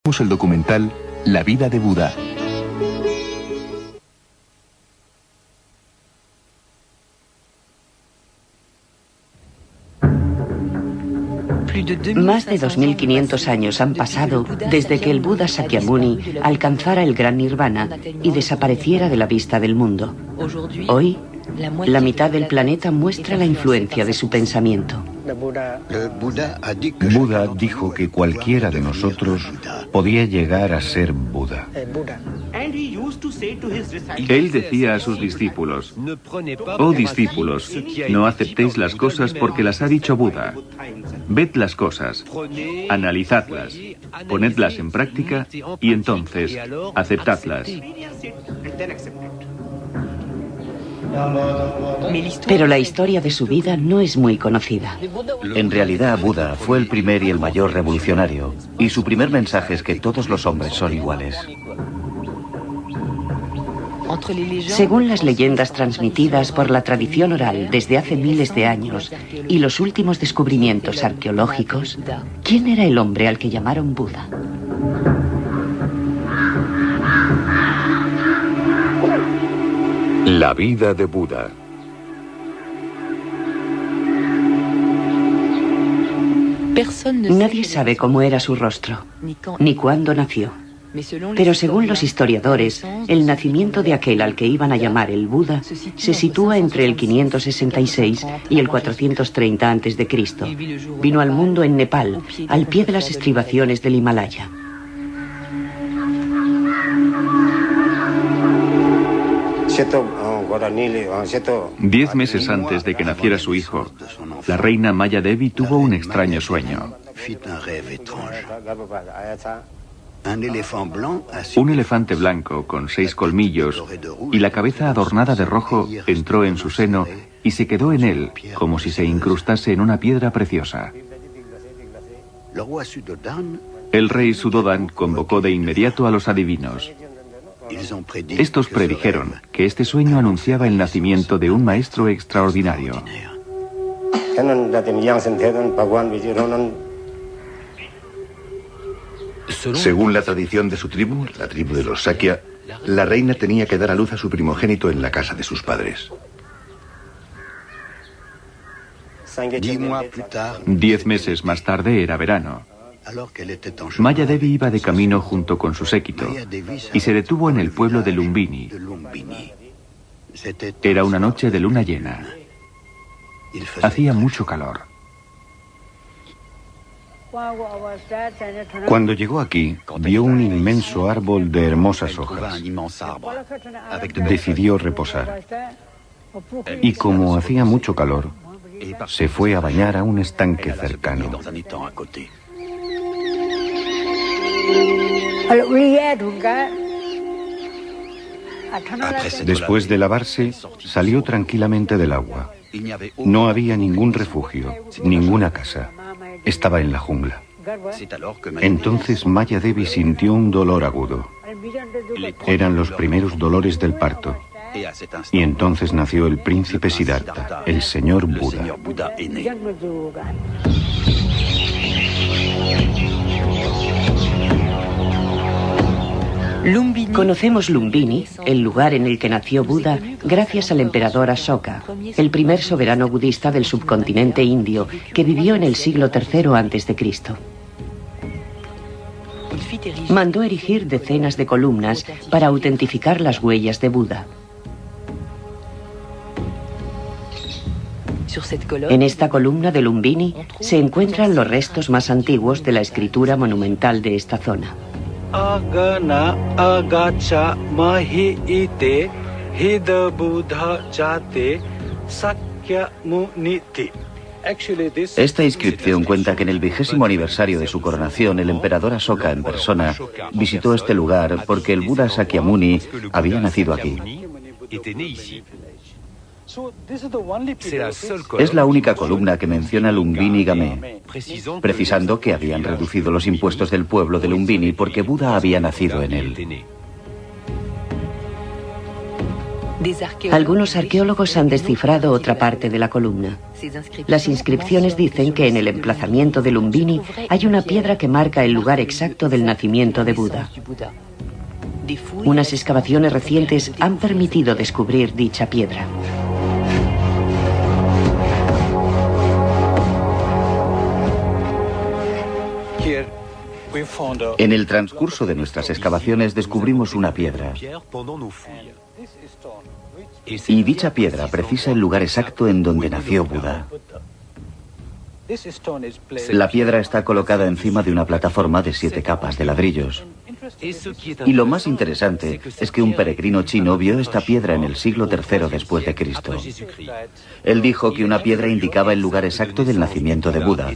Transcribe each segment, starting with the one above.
El documental La vida de Buda. Más de 2500 años han pasado desde que el Buda Sakyamuni alcanzara el gran nirvana y desapareciera de la vista del mundo. Hoy, la mitad del planeta muestra la influencia de su pensamiento. Buda dijo que cualquiera de nosotros podía llegar a ser Buda. Él decía a sus discípulos: oh discípulos, no aceptéis las cosas porque las ha dicho Buda. Ved las cosas, analizadlas, ponedlas en práctica y entonces aceptadlas. Pero la historia de su vida no es muy conocida. En realidad, Buda fue el primer y el mayor revolucionario, y su primer mensaje es que todos los hombres son iguales. Según las leyendas transmitidas por la tradición oral desde hace miles de años y los últimos descubrimientos arqueológicos, ¿quién era el hombre al que llamaron Buda? La vida de Buda. Nadie sabe cómo era su rostro, ni cuándo nació. Pero según los historiadores, el nacimiento de aquel al que iban a llamar el Buda se sitúa entre el 566 y el 430 a.C. Vino al mundo en Nepal, al pie de las estribaciones del Himalaya. Diez meses antes de que naciera su hijo, la reina Maya Devi tuvo un extraño sueño. Un elefante blanco con 6 colmillos y la cabeza adornada de rojo entró en su seno y se quedó en él como si se incrustase en una piedra preciosa. El rey Suddhodan convocó de inmediato a los adivinos. Estos predijeron que este sueño anunciaba el nacimiento de un maestro extraordinario. Según la tradición de su tribu, la tribu de los Sakya, la reina tenía que dar a luz a su primogénito en la casa de sus padres. 10 meses más tarde era verano. Maya Devi iba de camino junto con su séquito y se detuvo en el pueblo de Lumbini. Era una noche de luna llena. Hacía mucho calor. Cuando llegó aquí, vio un inmenso árbol de hermosas hojas. Decidió reposar. Y como hacía mucho calor, se fue a bañar a un estanque cercano. Después de lavarse, salió tranquilamente del agua. No había ningún refugio, ninguna casa. Estaba en la jungla. Entonces Maya Devi sintió un dolor agudo. Eran los primeros dolores del parto. Y entonces nació el príncipe Siddhartha, el señor Buda. Conocemos Lumbini, el lugar en el que nació Buda, gracias al emperador Ashoka, el primer soberano budista del subcontinente indio que vivió en el siglo III a.C. Mandó erigir decenas de columnas para autentificar las huellas de Buda. En esta columna de Lumbini se encuentran los restos más antiguos de la escritura monumental de esta zona. Agana agacha mahi ite hida buddha jate sakyamuniti. Esta inscripción cuenta que en el 20º aniversario de su coronación, el emperador Ashoka en persona visitó este lugar porque el Buda Sakyamuni había nacido aquí. Es la única columna que menciona Lumbini Game, precisando que habían reducido los impuestos del pueblo de Lumbini porque Buda había nacido en él. Algunos arqueólogos han descifrado otra parte de la columna. Las inscripciones dicen que en el emplazamiento de Lumbini hay una piedra que marca el lugar exacto del nacimiento de Buda. Unas excavaciones recientes han permitido descubrir dicha piedra. En el transcurso de nuestras excavaciones descubrimos una piedra. Y dicha piedra precisa el lugar exacto en donde nació Buda. La piedra está colocada encima de una plataforma de 7 capas de ladrillos. Y lo más interesante es que un peregrino chino vio esta piedra en el siglo III después de Cristo. Él dijo que una piedra indicaba el lugar exacto del nacimiento de Buda.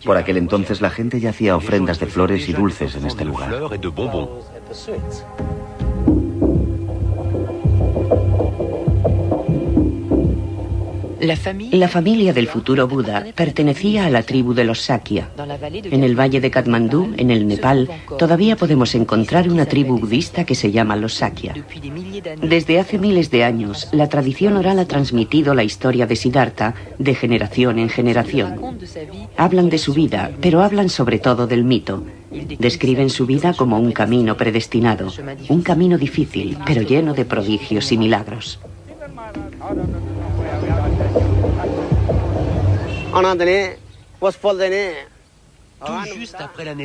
Por aquel entonces la gente ya hacía ofrendas de flores y dulces en este lugar. La familia del futuro Buda pertenecía a la tribu de los Sakya. En el valle de Katmandú, en el Nepal, todavía podemos encontrar una tribu budista que se llama los Sakya. Desde hace miles de años, la tradición oral ha transmitido la historia de Siddhartha de generación en generación. Hablan de su vida, pero hablan sobre todo del mito. Describen su vida como un camino predestinado, un camino difícil, pero lleno de prodigios y milagros.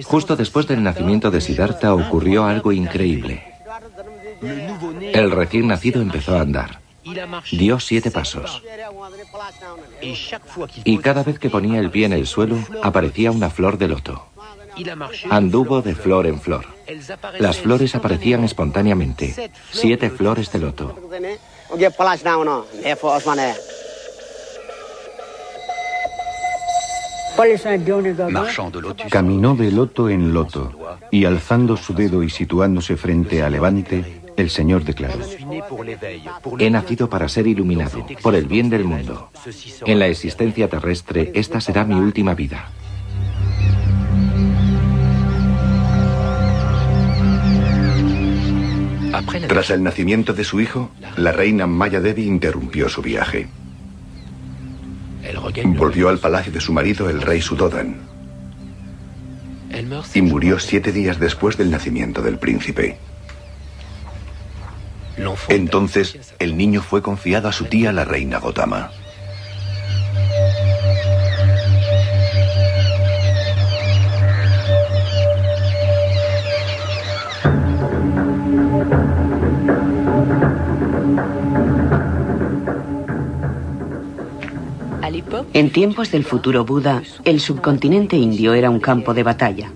Justo después del nacimiento de Siddhartha ocurrió algo increíble. El recién nacido empezó a andar. Dio 7 pasos. Y cada vez que ponía el pie en el suelo, aparecía una flor de loto. Anduvo de flor en flor. Las flores aparecían espontáneamente. 7 flores de loto. Caminó de loto en loto, y alzando su dedo y situándose frente a Levante, el Señor declaró: He nacido para ser iluminado, por el bien del mundo. En la existencia terrestre, esta será mi última vida. Tras el nacimiento de su hijo, la reina Maya Devi interrumpió su viaje. Volvió al palacio de su marido, el rey Suddhodan, y murió 7 días después del nacimiento del príncipe. Entonces, el niño fue confiado a su tía, la reina Gotama. En tiempos del futuro Buda, el subcontinente indio era un campo de batalla.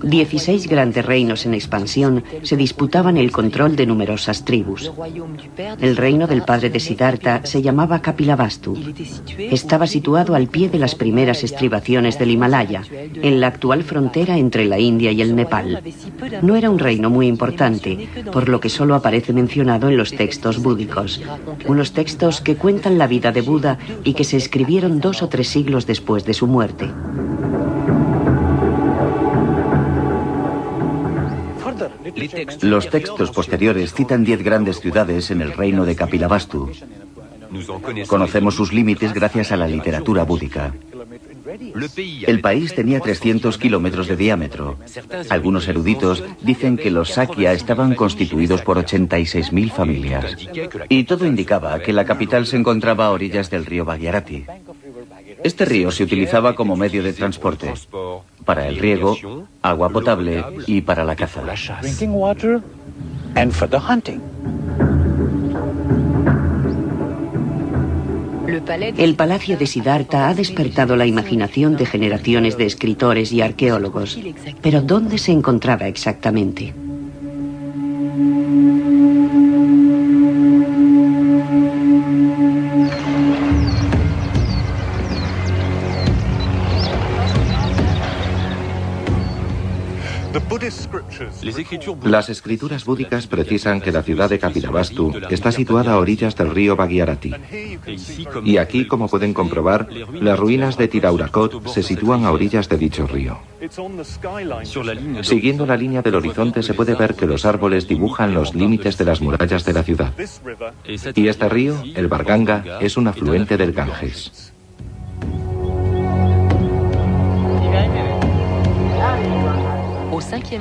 16 grandes reinos en expansión se disputaban el control de numerosas tribus. El reino del padre de Siddhartha se llamaba Kapilavastu. Estaba situado al pie de las primeras estribaciones del Himalaya, en la actual frontera entre la India y el Nepal. No era un reino muy importante, por lo que solo aparece mencionado en los textos búdicos, unos textos que cuentan la vida de Buda y que se escribieron 2 o 3 siglos después de su muerte. Los textos posteriores citan 10 grandes ciudades en el reino de Kapilavastu. Conocemos sus límites gracias a la literatura búdica. El país tenía 300 kilómetros de diámetro. Algunos eruditos dicen que los Sakya estaban constituidos por 86.000 familias. Y todo indicaba que la capital se encontraba a orillas del río Bhagirathi. Este río se utilizaba como medio de transporte, para el riego, agua potable y para la caza. El palacio de Siddhartha ha despertado la imaginación de generaciones de escritores y arqueólogos. Pero ¿dónde se encontraba exactamente? Las escrituras búdicas precisan que la ciudad de Kapilavastu está situada a orillas del río Bhagirathi. Y aquí, como pueden comprobar, las ruinas de Tiraurakot se sitúan a orillas de dicho río. Siguiendo la línea del horizonte se puede ver que los árboles dibujan los límites de las murallas de la ciudad. Y este río, el Barganga, es un afluente del Ganges.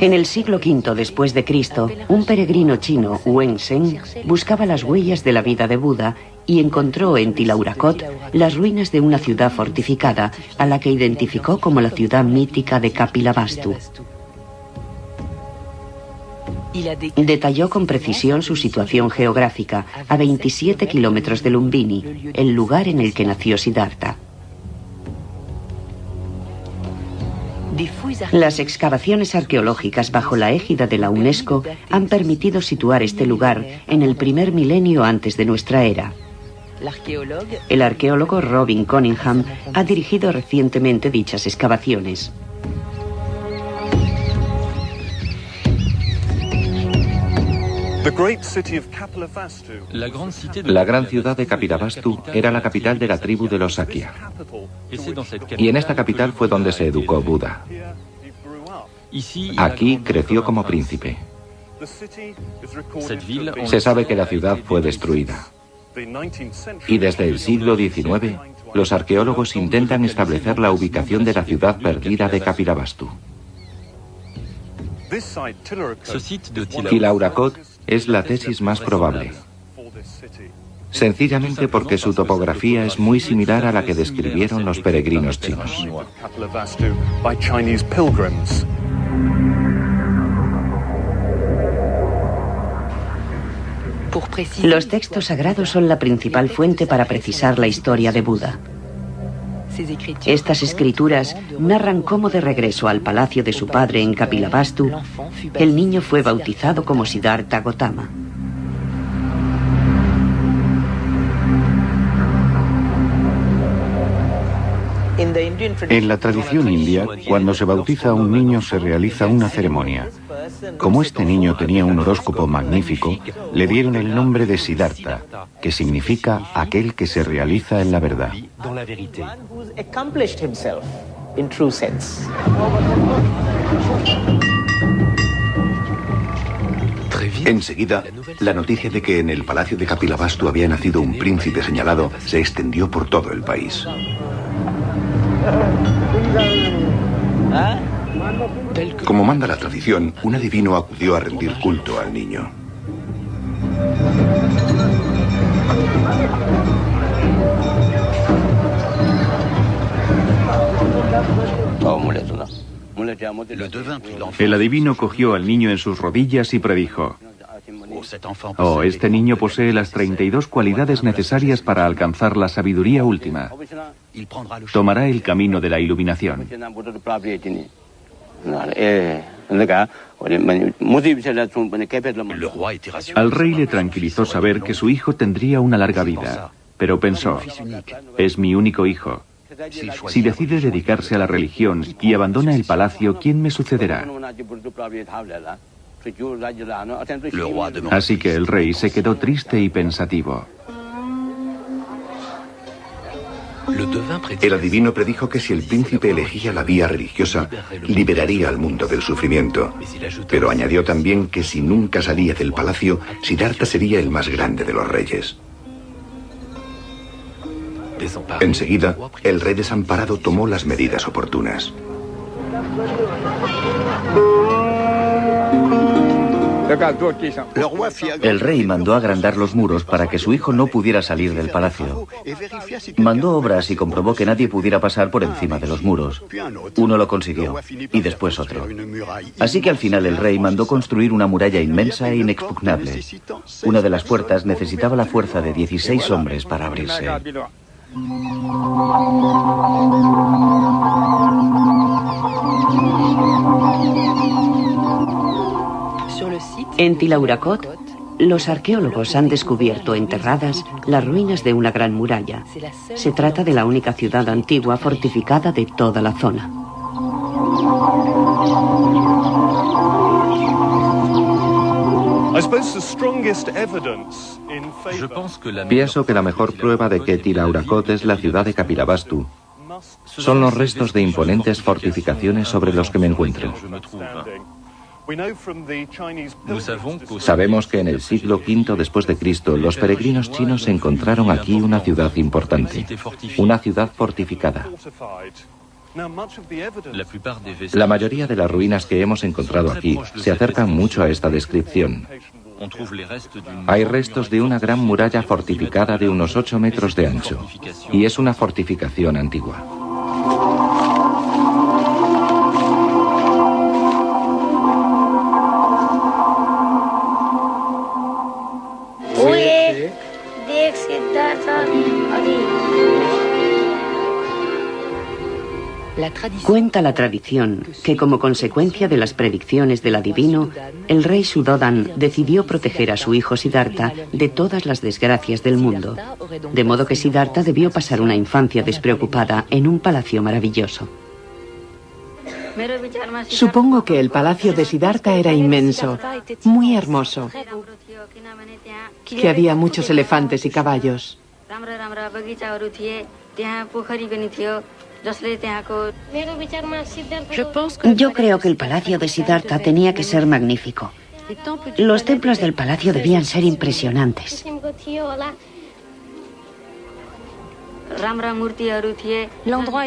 En el siglo V después de Cristo, un peregrino chino, Wen Zheng, buscaba las huellas de la vida de Buda y encontró en Tiraurakot las ruinas de una ciudad fortificada, a la que identificó como la ciudad mítica de Kapilavastu. Detalló con precisión su situación geográfica, a 27 kilómetros de Lumbini, el lugar en el que nació Siddhartha. Las excavaciones arqueológicas bajo la égida de la UNESCO han permitido situar este lugar en el primer milenio antes de nuestra era. El arqueólogo Robin Cunningham ha dirigido recientemente dichas excavaciones. La gran ciudad de Kapilavastu era la capital de la tribu de los Sakya. Y en esta capital fue donde se educó Buda. Aquí creció como príncipe. Se sabe que la ciudad fue destruida. Y desde el siglo XIX, los arqueólogos intentan establecer la ubicación de la ciudad perdida de Kapilavastu. Tiraurakot es la tesis más probable, sencillamente porque su topografía es muy similar a la que describieron los peregrinos chinos. Los textos sagrados son la principal fuente para precisar la historia de Buda. Estas escrituras narran cómo, de regreso al palacio de su padre en Kapilavastu, el niño fue bautizado como Siddhartha Gautama. En la tradición india, cuando se bautiza a un niño se realiza una ceremonia. Como este niño tenía un horóscopo magnífico, le dieron el nombre de Siddhartha, que significa aquel que se realiza en la verdad. Enseguida, la noticia de que en el palacio de Kapilavastu había nacido un príncipe señalado se extendió por todo el país. Como manda la tradición, un adivino acudió a rendir culto al niño. El adivino cogió al niño en sus rodillas y predijo: «Oh, este niño posee las 32 cualidades necesarias para alcanzar la sabiduría última. Tomará el camino de la iluminación». Al rey le tranquilizó saber que su hijo tendría una larga vida, pero pensó: «Es mi único hijo. Si decide dedicarse a la religión y abandona el palacio, ¿quién me sucederá?». Así que el rey se quedó triste y pensativo. El adivino predijo que si el príncipe elegía la vía religiosa, liberaría al mundo del sufrimiento. Pero añadió también que si nunca salía del palacio, Siddhartha sería el más grande de los reyes. Enseguida, el rey desamparado tomó las medidas oportunas. El rey mandó agrandar los muros para que su hijo no pudiera salir del palacio. Mandó obras y comprobó que nadie pudiera pasar por encima de los muros. Uno lo consiguió, y después otro. Así que al final el rey mandó construir una muralla inmensa e inexpugnable. Una de las puertas necesitaba la fuerza de 16 hombres para abrirse. En Tiraurakot, los arqueólogos han descubierto enterradas las ruinas de una gran muralla. Se trata de la única ciudad antigua fortificada de toda la zona. Pienso que la mejor prueba de que Tiraurakot es la ciudad de Kapilavastu son los restos de imponentes fortificaciones sobre los que me encuentro. Sabemos que en el siglo V después de Cristo los peregrinos chinos encontraron aquí una ciudad importante, una ciudad fortificada. La mayoría de las ruinas que hemos encontrado aquí se acercan mucho a esta descripción. Hay restos de una gran muralla fortificada de unos 8 metros de ancho, y es una fortificación antigua. Cuenta la tradición que como consecuencia de las predicciones del adivino, el rey Suddhodan decidió proteger a su hijo Siddhartha de todas las desgracias del mundo, de modo que Siddhartha debió pasar una infancia despreocupada en un palacio maravilloso. Supongo que el palacio de Siddhartha era inmenso, muy hermoso, que había muchos elefantes y caballos. Yo creo que el palacio de Siddhartha tenía que ser magnífico. Los templos del palacio debían ser impresionantes.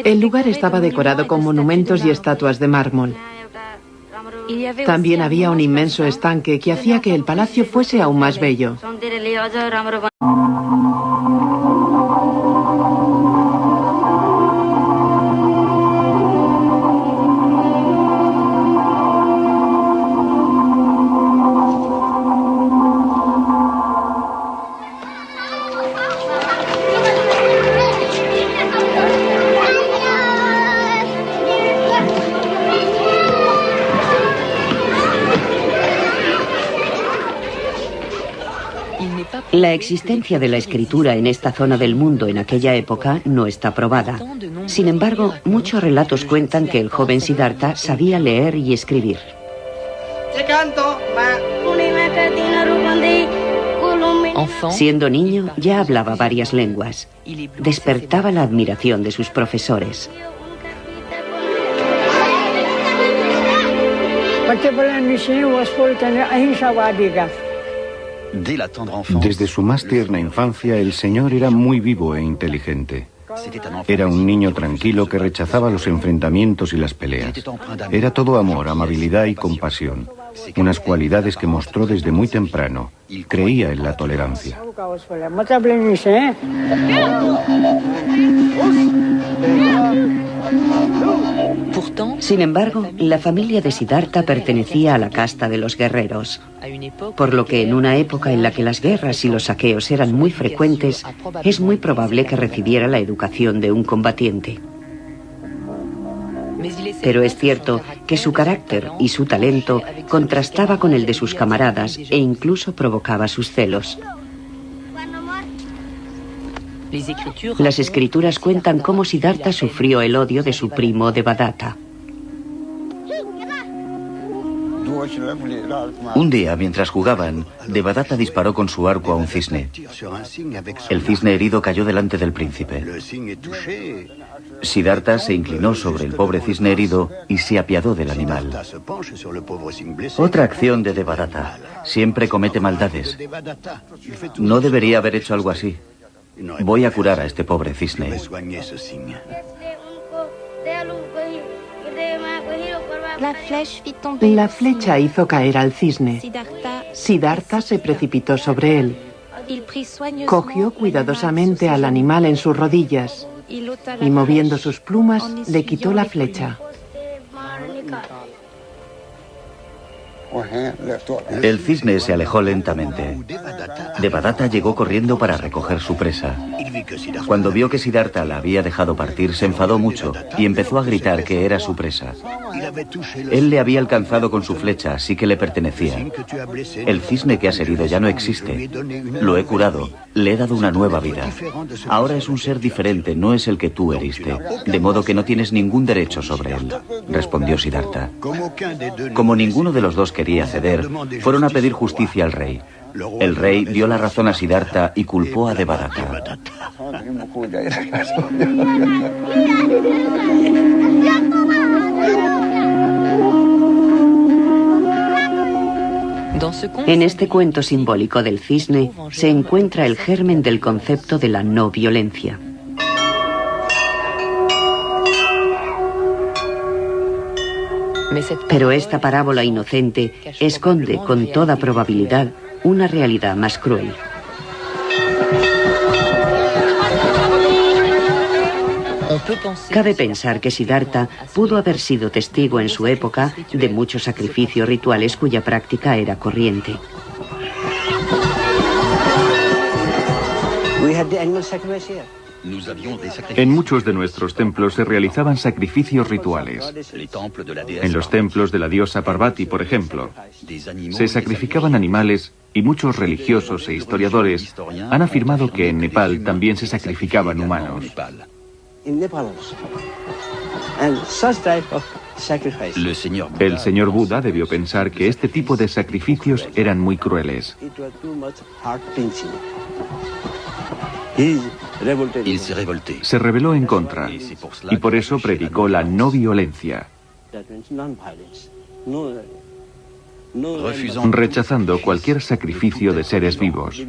El lugar estaba decorado con monumentos y estatuas de mármol. También había un inmenso estanque que hacía que el palacio fuese aún más bello. La existencia de la escritura en esta zona del mundo en aquella época no está probada. Sin embargo, muchos relatos cuentan que el joven Siddhartha sabía leer y escribir. Siendo niño, ya hablaba varias lenguas. Despertaba la admiración de sus profesores. Desde su más tierna infancia, el señor era muy vivo e inteligente. Era un niño tranquilo que rechazaba los enfrentamientos y las peleas. Era todo amor, amabilidad y compasión, unas cualidades que mostró desde muy temprano. Creía en la tolerancia. Sin embargo, la familia de Siddhartha pertenecía a la casta de los guerreros, por lo que en una época en la que las guerras y los saqueos eran muy frecuentes, es muy probable que recibiera la educación de un combatiente. Pero es cierto que su carácter y su talento contrastaba con el de sus camaradas e incluso provocaba sus celos. Las escrituras cuentan cómo Siddhartha sufrió el odio de su primo Devadatta. Un día, mientras jugaban, Devadatta disparó con su arco a un cisne. El cisne herido cayó delante del príncipe. Siddhartha se inclinó sobre el pobre cisne herido y se apiadó del animal. Otra acción de Devadatta. Siempre comete maldades. No debería haber hecho algo así. Voy a curar a este pobre cisne. La flecha hizo caer al cisne. Siddhartha se precipitó sobre él. Cogió cuidadosamente al animal en sus rodillas y, moviendo sus plumas, le quitó la flecha. El cisne se alejó lentamente. Devadatta llegó corriendo para recoger su presa. Cuando vio que Siddhartha la había dejado partir, se enfadó mucho y empezó a gritar que era su presa. Él le había alcanzado con su flecha, así que le pertenecía. El cisne que has herido ya no existe. Lo he curado, le he dado una nueva vida. Ahora es un ser diferente, no es el que tú heriste, de modo que no tienes ningún derecho sobre él, respondió Siddhartha. Como ninguno de los dos quería ceder, fueron a pedir justicia al rey. El rey dio la razón a Siddhartha y culpó a Devadatta. En este cuento simbólico del cisne se encuentra el germen del concepto de la no violencia. Pero esta parábola inocente esconde con toda probabilidad una realidad más cruel. Cabe pensar que Siddhartha pudo haber sido testigo en su época de muchos sacrificios rituales cuya práctica era corriente. En muchos de nuestros templos se realizaban sacrificios rituales. En los templos de la diosa Parvati, por ejemplo, se sacrificaban animales y muchos religiosos e historiadores han afirmado que en Nepal también se sacrificaban humanos. El señor Buda debió pensar que este tipo de sacrificios eran muy crueles. Se rebeló en contra y por eso predicó la no violencia, rechazando cualquier sacrificio de seres vivos.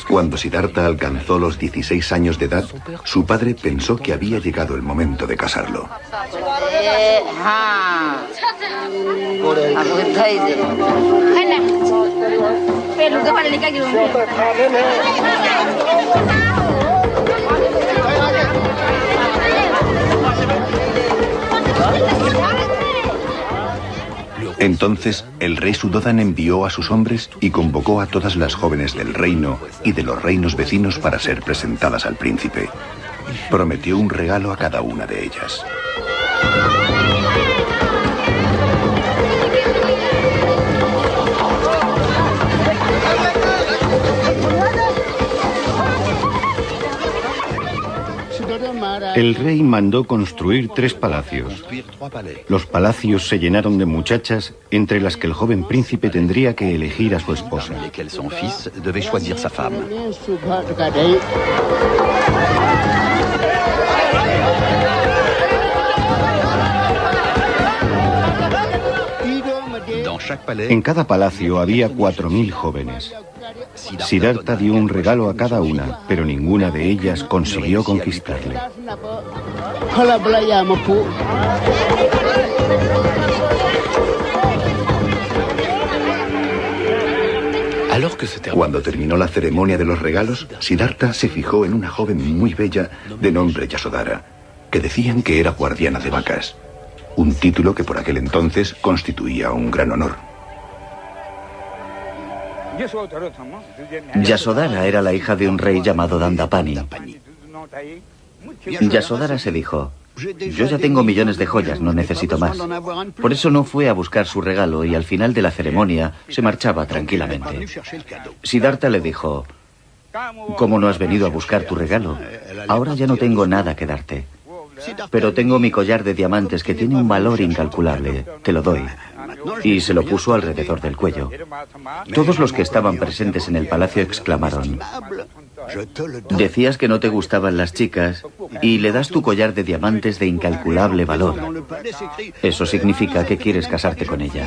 Cuando Siddhartha alcanzó los 16 años de edad, su padre pensó que había llegado el momento de casarlo. Entonces el rey Suddhodan envió a sus hombres y convocó a todas las jóvenes del reino y de los reinos vecinos para ser presentadas al príncipe. Prometió un regalo a cada una de ellas. El rey mandó construir 3 palacios. Los palacios se llenaron de muchachas, entre las que el joven príncipe tendría que elegir a su esposa. En cada palacio había 4000 jóvenes. Siddhartha dio un regalo a cada una, pero ninguna de ellas consiguió conquistarle. Cuando terminó la ceremonia de los regalos, Siddhartha se fijó en una joven muy bella de nombre Yasodhara, que decían que era guardiana de vacas, un título que por aquel entonces constituía un gran honor. Yasodhara era la hija de un rey llamado Dandapani. Yasodhara se dijo: yo ya tengo millones de joyas, no necesito más. Por eso no fue a buscar su regalo y al final de la ceremonia se marchaba tranquilamente. Siddhartha le dijo: ¿cómo no has venido a buscar tu regalo? Ahora ya no tengo nada que darte. Pero tengo mi collar de diamantes que tiene un valor incalculable. Te lo doy. Y se lo puso alrededor del cuello. Todos los que estaban presentes en el palacio exclamaron: decías que no te gustaban las chicas y le das tu collar de diamantes de incalculable valor. Eso significa que quieres casarte con ella.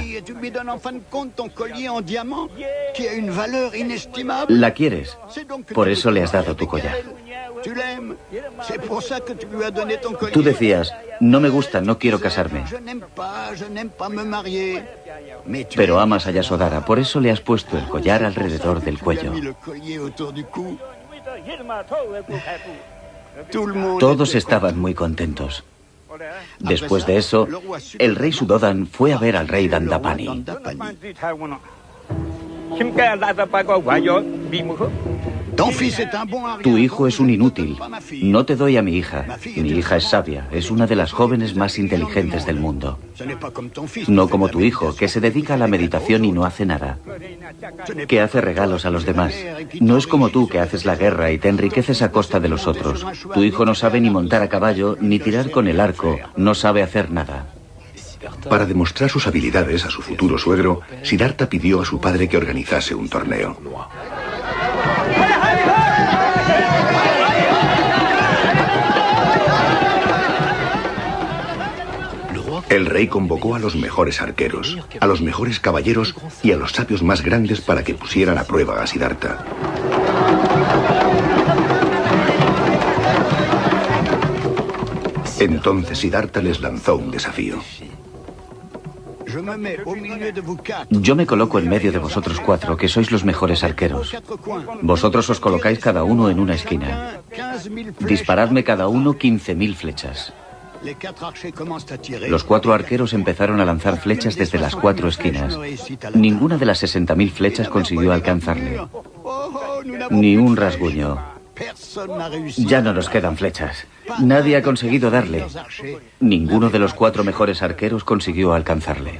La quieres, por eso le has dado tu collar. Tú decías: no me gusta, no quiero casarme. Pero amas a Yasodhara, por eso le has puesto el collar alrededor del cuello. Todos estaban muy contentos. Después de eso, el rey Suddhodan fue a ver al rey Dandapani. Tu hijo es un inútil. No te doy a mi hija. Mi hija es sabia. Es una de las jóvenes más inteligentes del mundo. No como tu hijo, que se dedica a la meditación y no hace nada. Que hace regalos a los demás. No es como tú, que haces la guerra y te enriqueces a costa de los otros. Tu hijo no sabe ni montar a caballo, ni tirar con el arco. No sabe hacer nada. Para demostrar sus habilidades a su futuro suegro, Siddhartha pidió a su padre que organizase un torneo. El rey convocó a los mejores arqueros, a los mejores caballeros y a los sabios más grandes para que pusieran a prueba a Siddhartha. Entonces Siddhartha les lanzó un desafío. Yo me coloco en medio de vosotros cuatro, que sois los mejores arqueros. Vosotros os colocáis cada uno en una esquina. Disparadme cada uno 15.000 flechas. Los 4 arqueros empezaron a lanzar flechas desde las 4 esquinas. Ninguna de las 60.000 flechas consiguió alcanzarle. Ni un rasguño. Ya no nos quedan flechas. Nadie ha conseguido darle. Ninguno de los 4 mejores arqueros consiguió alcanzarle.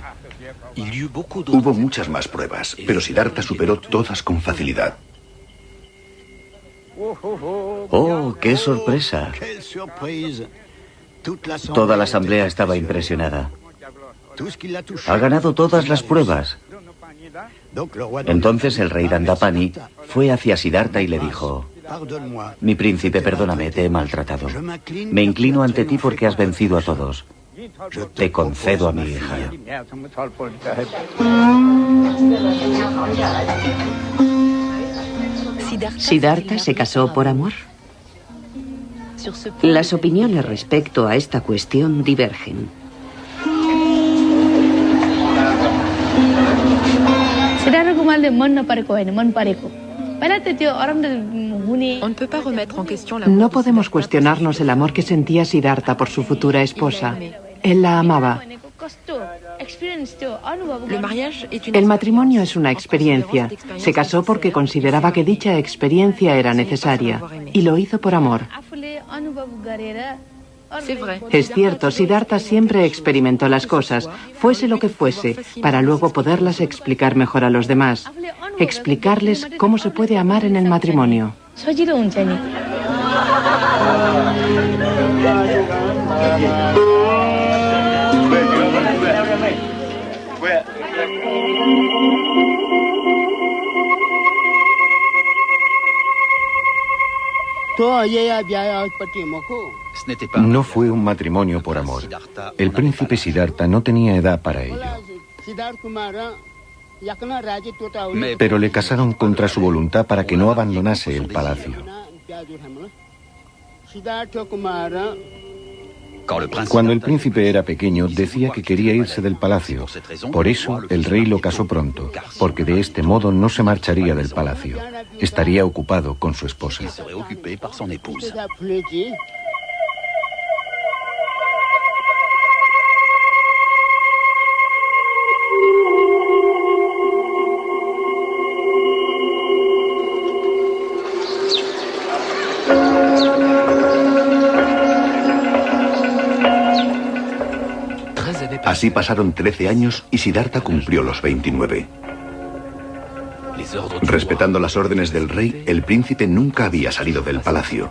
Hubo muchas más pruebas, pero Siddhartha superó todas con facilidad. ¡Oh, qué sorpresa! Toda la asamblea estaba impresionada. Ha ganado todas las pruebas. Entonces el rey Dandapani fue hacia Siddhartha y le dijo: mi príncipe, perdóname, te he maltratado. Me inclino ante ti porque has vencido a todos. Te concedo a mi hija. ¿Siddhartha se casó por amor? Las opiniones respecto a esta cuestión divergen. No podemos cuestionarnos el amor que sentía Siddhartha por su futura esposa. Él la amaba. El matrimonio es una experiencia. Se casó porque consideraba que dicha experiencia era necesaria y lo hizo por amor. Es cierto, Siddhartha siempre experimentó las cosas, fuese lo que fuese, para luego poderlas explicar mejor a los demás. Explicarles cómo se puede amar en el matrimonio. No fue un matrimonio por amor. El príncipe Siddhartha no tenía edad para ello. Pero le casaron contra su voluntad para que no abandonase el palacio. Cuando el príncipe era pequeño, decía que quería irse del palacio. Por eso, el rey lo casó pronto, porque de este modo no se marcharía del palacio. Estaría ocupado con su esposa. Así pasaron 13 años y Siddhartha cumplió los 29. Respetando las órdenes del rey, el príncipe nunca había salido del palacio.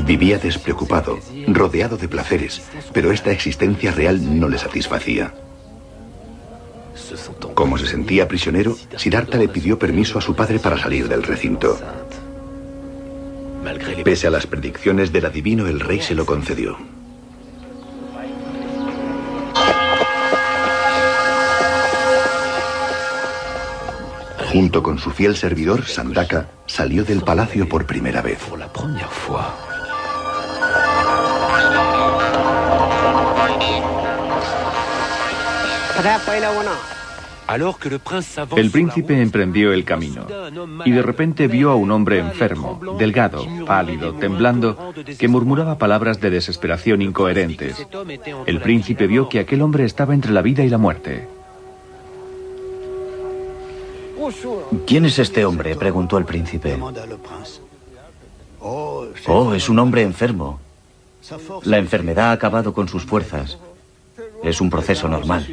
Vivía despreocupado, rodeado de placeres, pero esta existencia real no le satisfacía. Como se sentía prisionero, Siddhartha le pidió permiso a su padre para salir del recinto. Pese a las predicciones del adivino, el rey se lo concedió. Junto con su fiel servidor, Sandaka, salió del palacio por primera vez. El príncipe emprendió el camino y de repente vio a un hombre enfermo, delgado, pálido, temblando, que murmuraba palabras de desesperación incoherentes. El príncipe vio que aquel hombre estaba entre la vida y la muerte. ¿Quién es este hombre?, preguntó el príncipe. Oh, es un hombre enfermo. La enfermedad ha acabado con sus fuerzas. Es un proceso normal.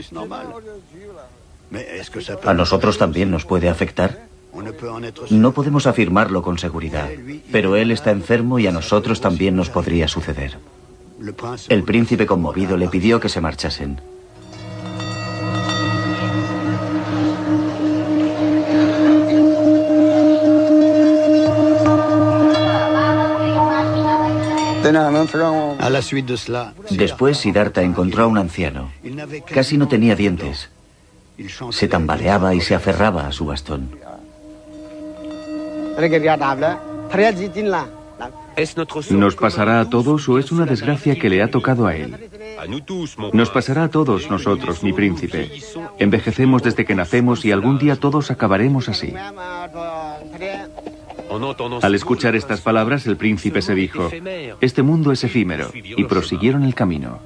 ¿A nosotros también nos puede afectar? No podemos afirmarlo con seguridad, pero él está enfermo y a nosotros también nos podría suceder. El príncipe, conmovido, le pidió que se marchasen. Después, Siddhartha encontró a un anciano. Casi no tenía dientes. Se tambaleaba y se aferraba a su bastón. ¿Nos pasará a todos o es una desgracia que le ha tocado a él? Nos pasará a todos nosotros, mi príncipe. Envejecemos desde que nacemos y algún día todos acabaremos así. Al escuchar estas palabras, el príncipe se dijo: este mundo es efímero, y prosiguieron el camino.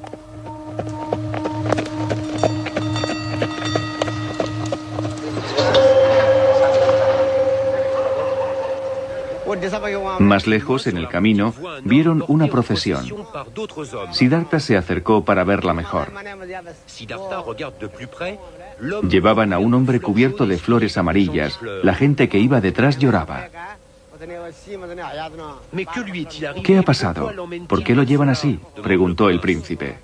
Más lejos, en el camino, vieron una procesión. Siddhartha se acercó para verla mejor. Llevaban a un hombre cubierto de flores amarillas. La gente que iba detrás lloraba. ¿Qué ha pasado? ¿Por qué lo llevan así?, preguntó el príncipe.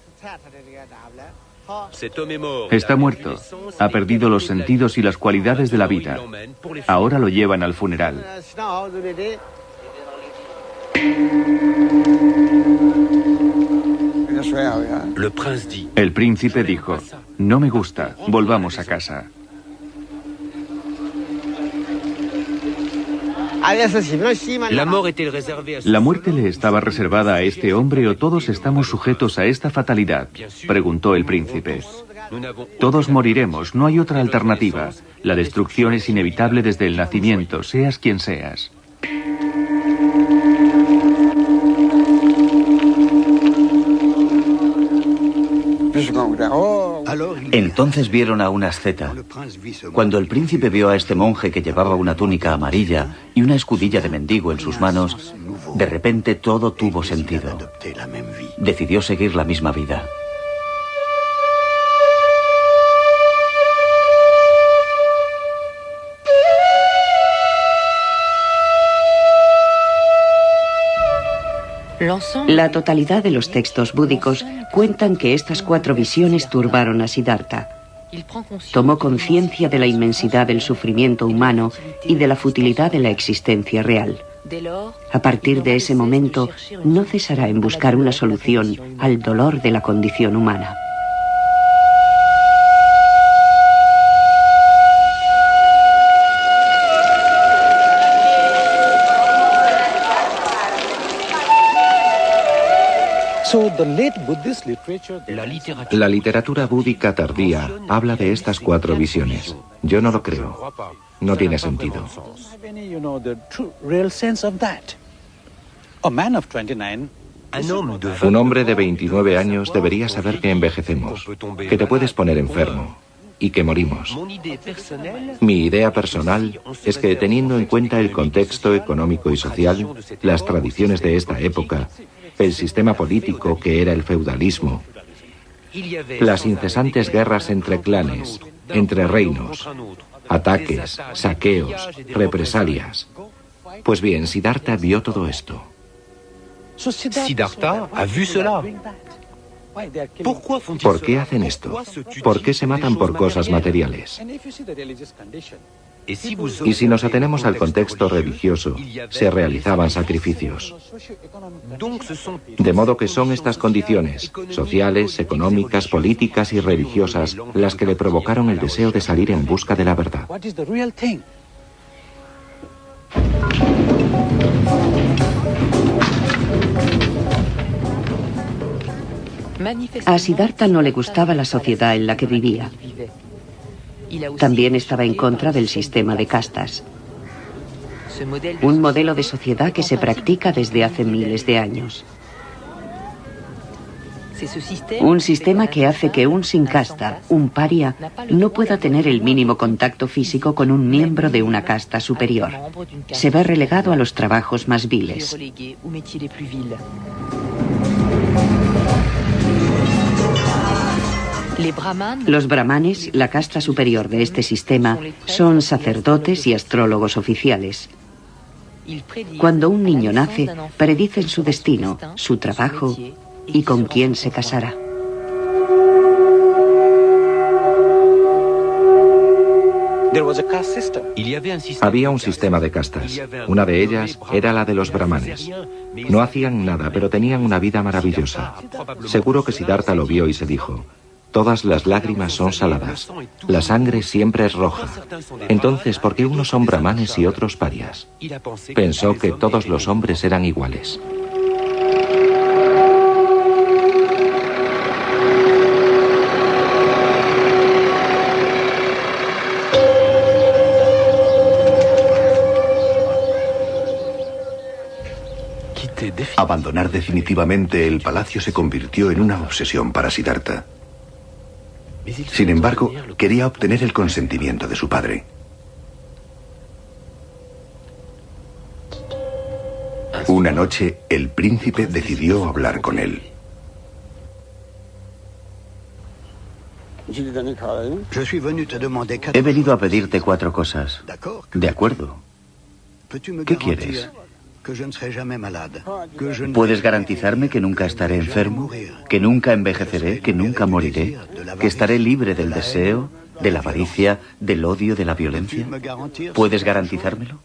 Está muerto. Ha perdido los sentidos y las cualidades de la vida. Ahora lo llevan al funeral. El príncipe dijo: no me gusta, volvamos a casa. ¿La muerte le estaba reservada a este hombre o todos estamos sujetos a esta fatalidad?, preguntó el príncipe. Todos moriremos, no hay otra alternativa. La destrucción es inevitable desde el nacimiento, seas quien seas. Entonces vieron a una asceta. Cuando el príncipe vio a este monje que llevaba una túnica amarilla y una escudilla de mendigo en sus manos, de repente todo tuvo sentido. Decidió seguir la misma vida. La totalidad de los textos búdicos cuentan que estas 4 visiones turbaron a Siddhartha. Tomó conciencia de la inmensidad del sufrimiento humano y de la futilidad de la existencia real. A partir de ese momento, no cesará en buscar una solución al dolor de la condición humana. La literatura búdica tardía habla de estas 4 visiones. Yo no lo creo. No tiene sentido. Un hombre de 29 años debería saber que envejecemos, que te puedes poner enfermo y que morimos. Mi idea personal es que, teniendo en cuenta el contexto económico y social, las tradiciones de esta época, el sistema político que era el feudalismo, las incesantes guerras entre clanes, entre reinos, ataques, saqueos, represalias. Pues bien, Siddhartha vio todo esto. Siddhartha ha vu cela. ¿Por qué hacen esto? ¿Por qué se matan por cosas materiales? Y si nos atenemos al contexto religioso, se realizaban sacrificios. De modo que son estas condiciones, sociales, económicas, políticas y religiosas, las que le provocaron el deseo de salir en busca de la verdad. A Siddhartha no le gustaba la sociedad en la que vivía. También estaba en contra del sistema de castas, un modelo de sociedad que se practica desde hace miles de años. Un sistema que hace que un sin casta, un paria, no pueda tener el mínimo contacto físico con un miembro de una casta superior. Se ve relegado a los trabajos más viles. Los brahmanes, la casta superior de este sistema, son sacerdotes y astrólogos oficiales. Cuando un niño nace, predicen su destino, su trabajo y con quién se casará. Había un sistema de castas. Una de ellas era la de los brahmanes. No hacían nada, pero tenían una vida maravillosa. Seguro que Siddhartha lo vio y se dijo: todas las lágrimas son saladas. La sangre siempre es roja. Entonces, ¿por qué unos son brahmanes y otros parias? Pensó que todos los hombres eran iguales. Abandonar definitivamente el palacio se convirtió en una obsesión para Siddhartha. Sin embargo, quería obtener el consentimiento de su padre. Una noche, el príncipe decidió hablar con él. He venido a pedirte 4 cosas. De acuerdo. ¿Qué quieres? ¿Puedes garantizarme que nunca estaré enfermo? ¿Que nunca envejeceré? ¿Que nunca moriré? ¿Que estaré libre del deseo, de la avaricia, del odio, de la violencia? ¿Puedes garantizármelo?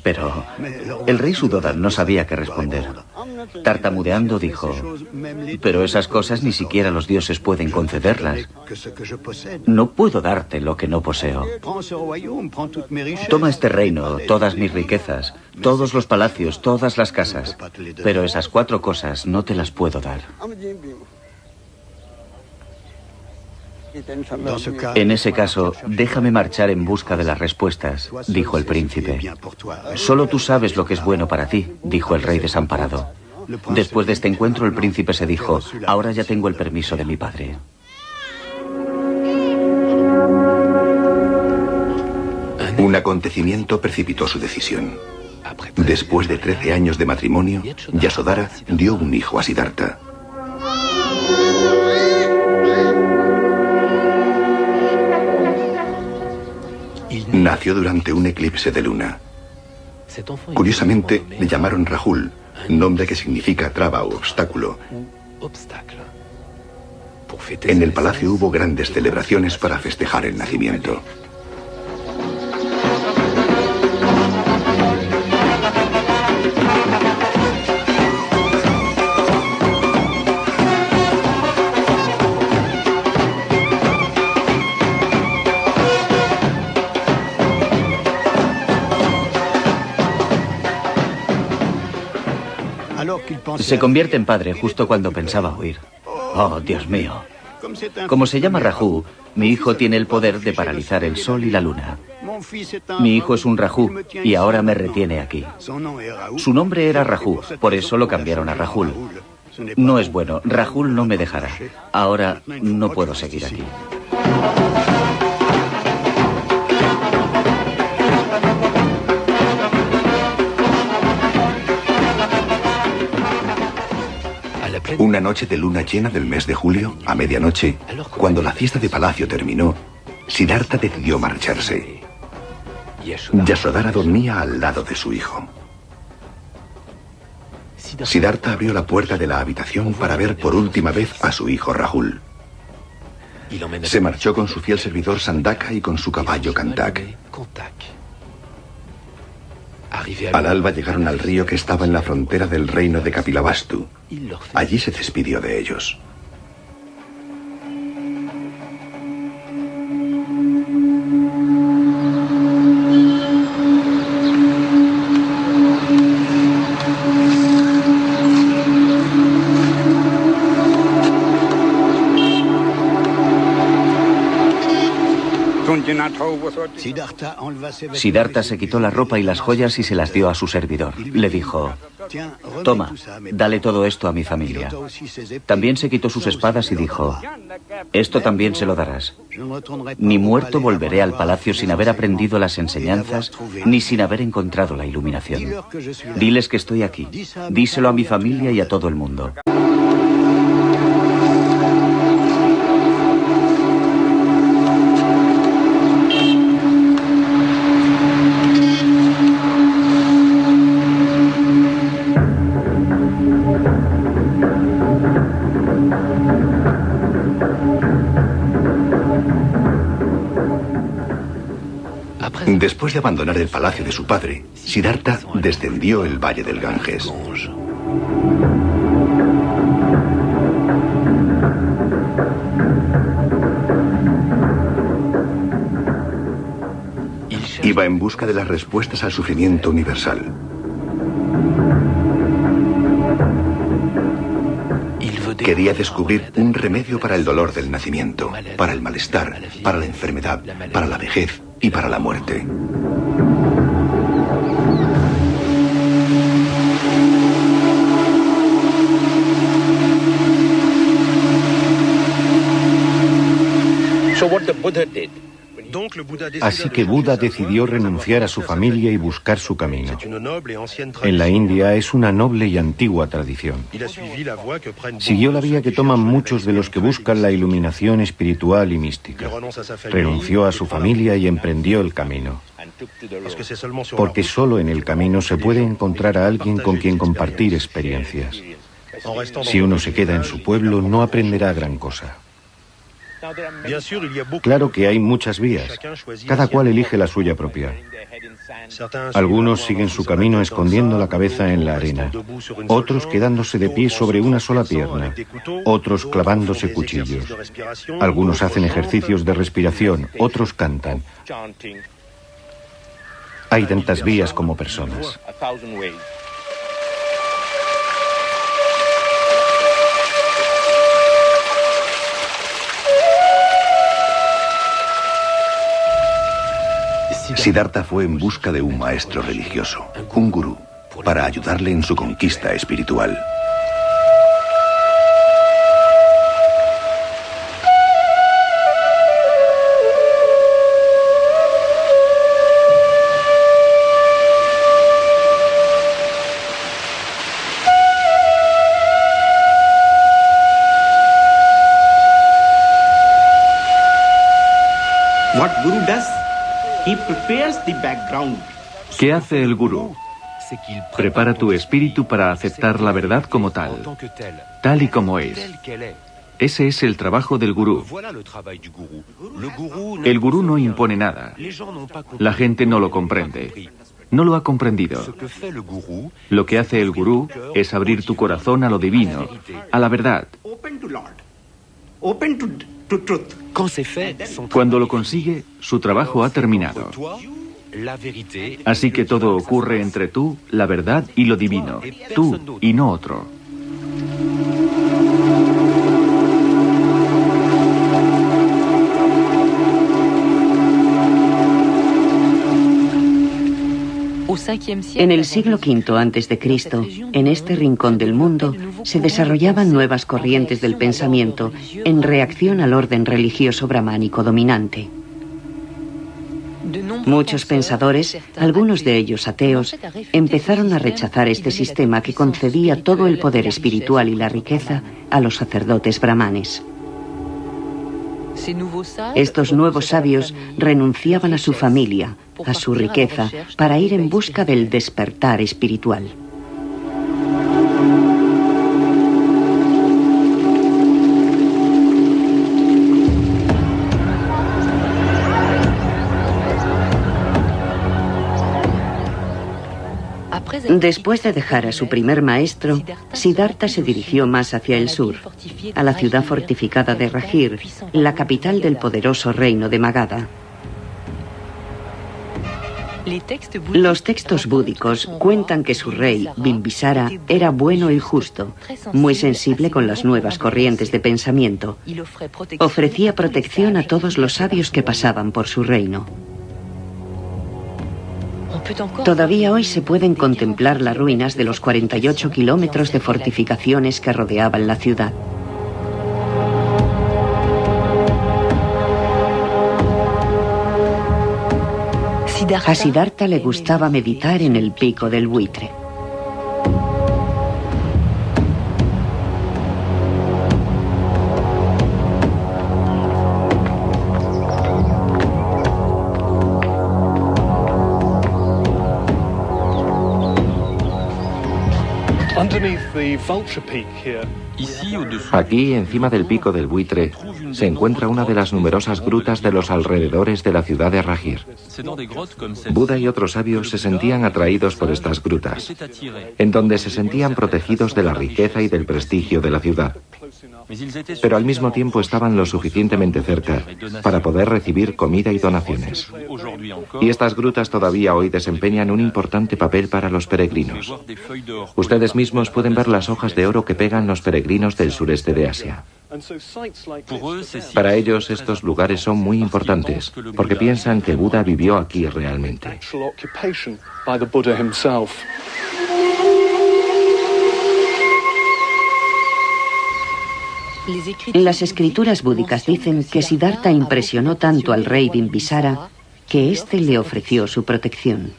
Pero el rey Suddhodan no sabía qué responder. Tartamudeando dijo: pero esas cosas ni siquiera los dioses pueden concederlas. No puedo darte lo que no poseo. Toma este reino, todas mis riquezas, todos los palacios, todas las casas, pero esas 4 cosas no te las puedo dar. En ese caso, déjame marchar en busca de las respuestas, dijo el príncipe. Solo tú sabes lo que es bueno para ti, dijo el rey desamparado. Después de este encuentro, el príncipe se dijo: ahora ya tengo el permiso de mi padre. Un acontecimiento precipitó su decisión. Después de 13 años de matrimonio, Yasodhara dio un hijo a Siddhartha. Nació durante un eclipse de luna. Curiosamente, le llamaron Rahul, nombre que significa traba o obstáculo. En el palacio hubo grandes celebraciones para festejar el nacimiento. Se convierte en padre justo cuando pensaba huir. Oh, Dios mío. Como se llama Rahu, mi hijo tiene el poder de paralizar el sol y la luna. Mi hijo es un Rahu y ahora me retiene aquí. Su nombre era Rahu, por eso lo cambiaron a Rahul. No es bueno, Rahul no me dejará. Ahora no puedo seguir aquí. Una noche de luna llena del mes de julio, a medianoche, cuando la fiesta de palacio terminó, Siddhartha decidió marcharse. Yasodhara dormía al lado de su hijo. Siddhartha abrió la puerta de la habitación para ver por última vez a su hijo Rahul. Se marchó con su fiel servidor Sandaka y con su caballo Kantak. Al alba llegaron al río que estaba en la frontera del reino de Kapilavastu. Allí se despidió de ellos. Siddhartha se quitó la ropa y las joyas y se las dio a su servidor. Le dijo: Toma, dale todo esto a mi familia. También se quitó sus espadas y dijo, esto también se lo darás. Ni muerto volveré al palacio sin haber aprendido las enseñanzas, ni sin haber encontrado la iluminación. Diles que estoy aquí. Díselo a mi familia y a todo el mundo. Después de abandonar el palacio de su padre, Siddhartha descendió el valle del Ganges. Iba en busca de las respuestas al sufrimiento universal. Quería descubrir un remedio para el dolor del nacimiento, para el malestar, para la enfermedad, para la vejez y para la muerte. Así que Buda decidió renunciar a su familia y buscar su camino. En la India es una noble y antigua tradición. Siguió la vía que toman muchos de los que buscan la iluminación espiritual y mística. Renunció a su familia y emprendió el camino. Porque solo en el camino se puede encontrar a alguien con quien compartir experiencias. Si uno se queda en su pueblo, no aprenderá gran cosa. Claro que hay muchas vías, cada cual elige la suya propia. Algunos siguen su camino escondiendo la cabeza en la arena, otros quedándose de pie sobre una sola pierna, otros clavándose cuchillos. Algunos hacen ejercicios de respiración, otros cantan. Hay tantas vías como personas. Siddhartha fue en busca de un maestro religioso, un gurú, para ayudarle en su conquista espiritual. What guru does? He prepares the background. ¿Qué hace el gurú? Prepara tu espíritu para aceptar la verdad como tal y como es. Ese es el trabajo del gurú. El gurú no impone nada. La gente no lo comprende. No lo ha comprendido. Lo que hace el gurú es abrir tu corazón a lo divino, a la verdad. Cuando lo consigue, su trabajo ha terminado. Así que todo ocurre entre tú, la verdad y lo divino, tú y no otro. En el siglo V a.C., en este rincón del mundo, se desarrollaban nuevas corrientes del pensamiento en reacción al orden religioso brahmánico dominante. Muchos pensadores, algunos de ellos ateos, empezaron a rechazar este sistema que concedía todo el poder espiritual y la riqueza a los sacerdotes brahmanes. Estos nuevos sabios renunciaban a su familia, a su riqueza, para ir en busca del despertar espiritual. Después de dejar a su primer maestro, Siddhartha se dirigió más hacia el sur, a la ciudad fortificada de Rajir, la capital del poderoso reino de Magadha. Los textos búdicos cuentan que su rey, Bimbisara, era bueno y justo, muy sensible con las nuevas corrientes de pensamiento. Ofrecía protección a todos los sabios que pasaban por su reino. Todavía hoy se pueden contemplar las ruinas de los 48 kilómetros de fortificaciones que rodeaban la ciudad. A Siddhartha le gustaba meditar en el pico del buitre. Aquí, encima del pico del buitre, se encuentra una de las numerosas grutas de los alrededores de la ciudad de Rajir. Buda y otros sabios se sentían atraídos por estas grutas, en donde se sentían protegidos de la riqueza y del prestigio de la ciudad. Pero al mismo tiempo estaban lo suficientemente cerca para poder recibir comida y donaciones. Y estas grutas todavía hoy desempeñan un importante papel para los peregrinos. Ustedes mismos pueden ver las hojas de oro que pegan los peregrinos del sureste de Asia. Para ellos estos lugares son muy importantes porque piensan que Buda vivió aquí realmente. Las escrituras búdicas dicen que Siddhartha impresionó tanto al rey Bimbisara que éste le ofreció su protección.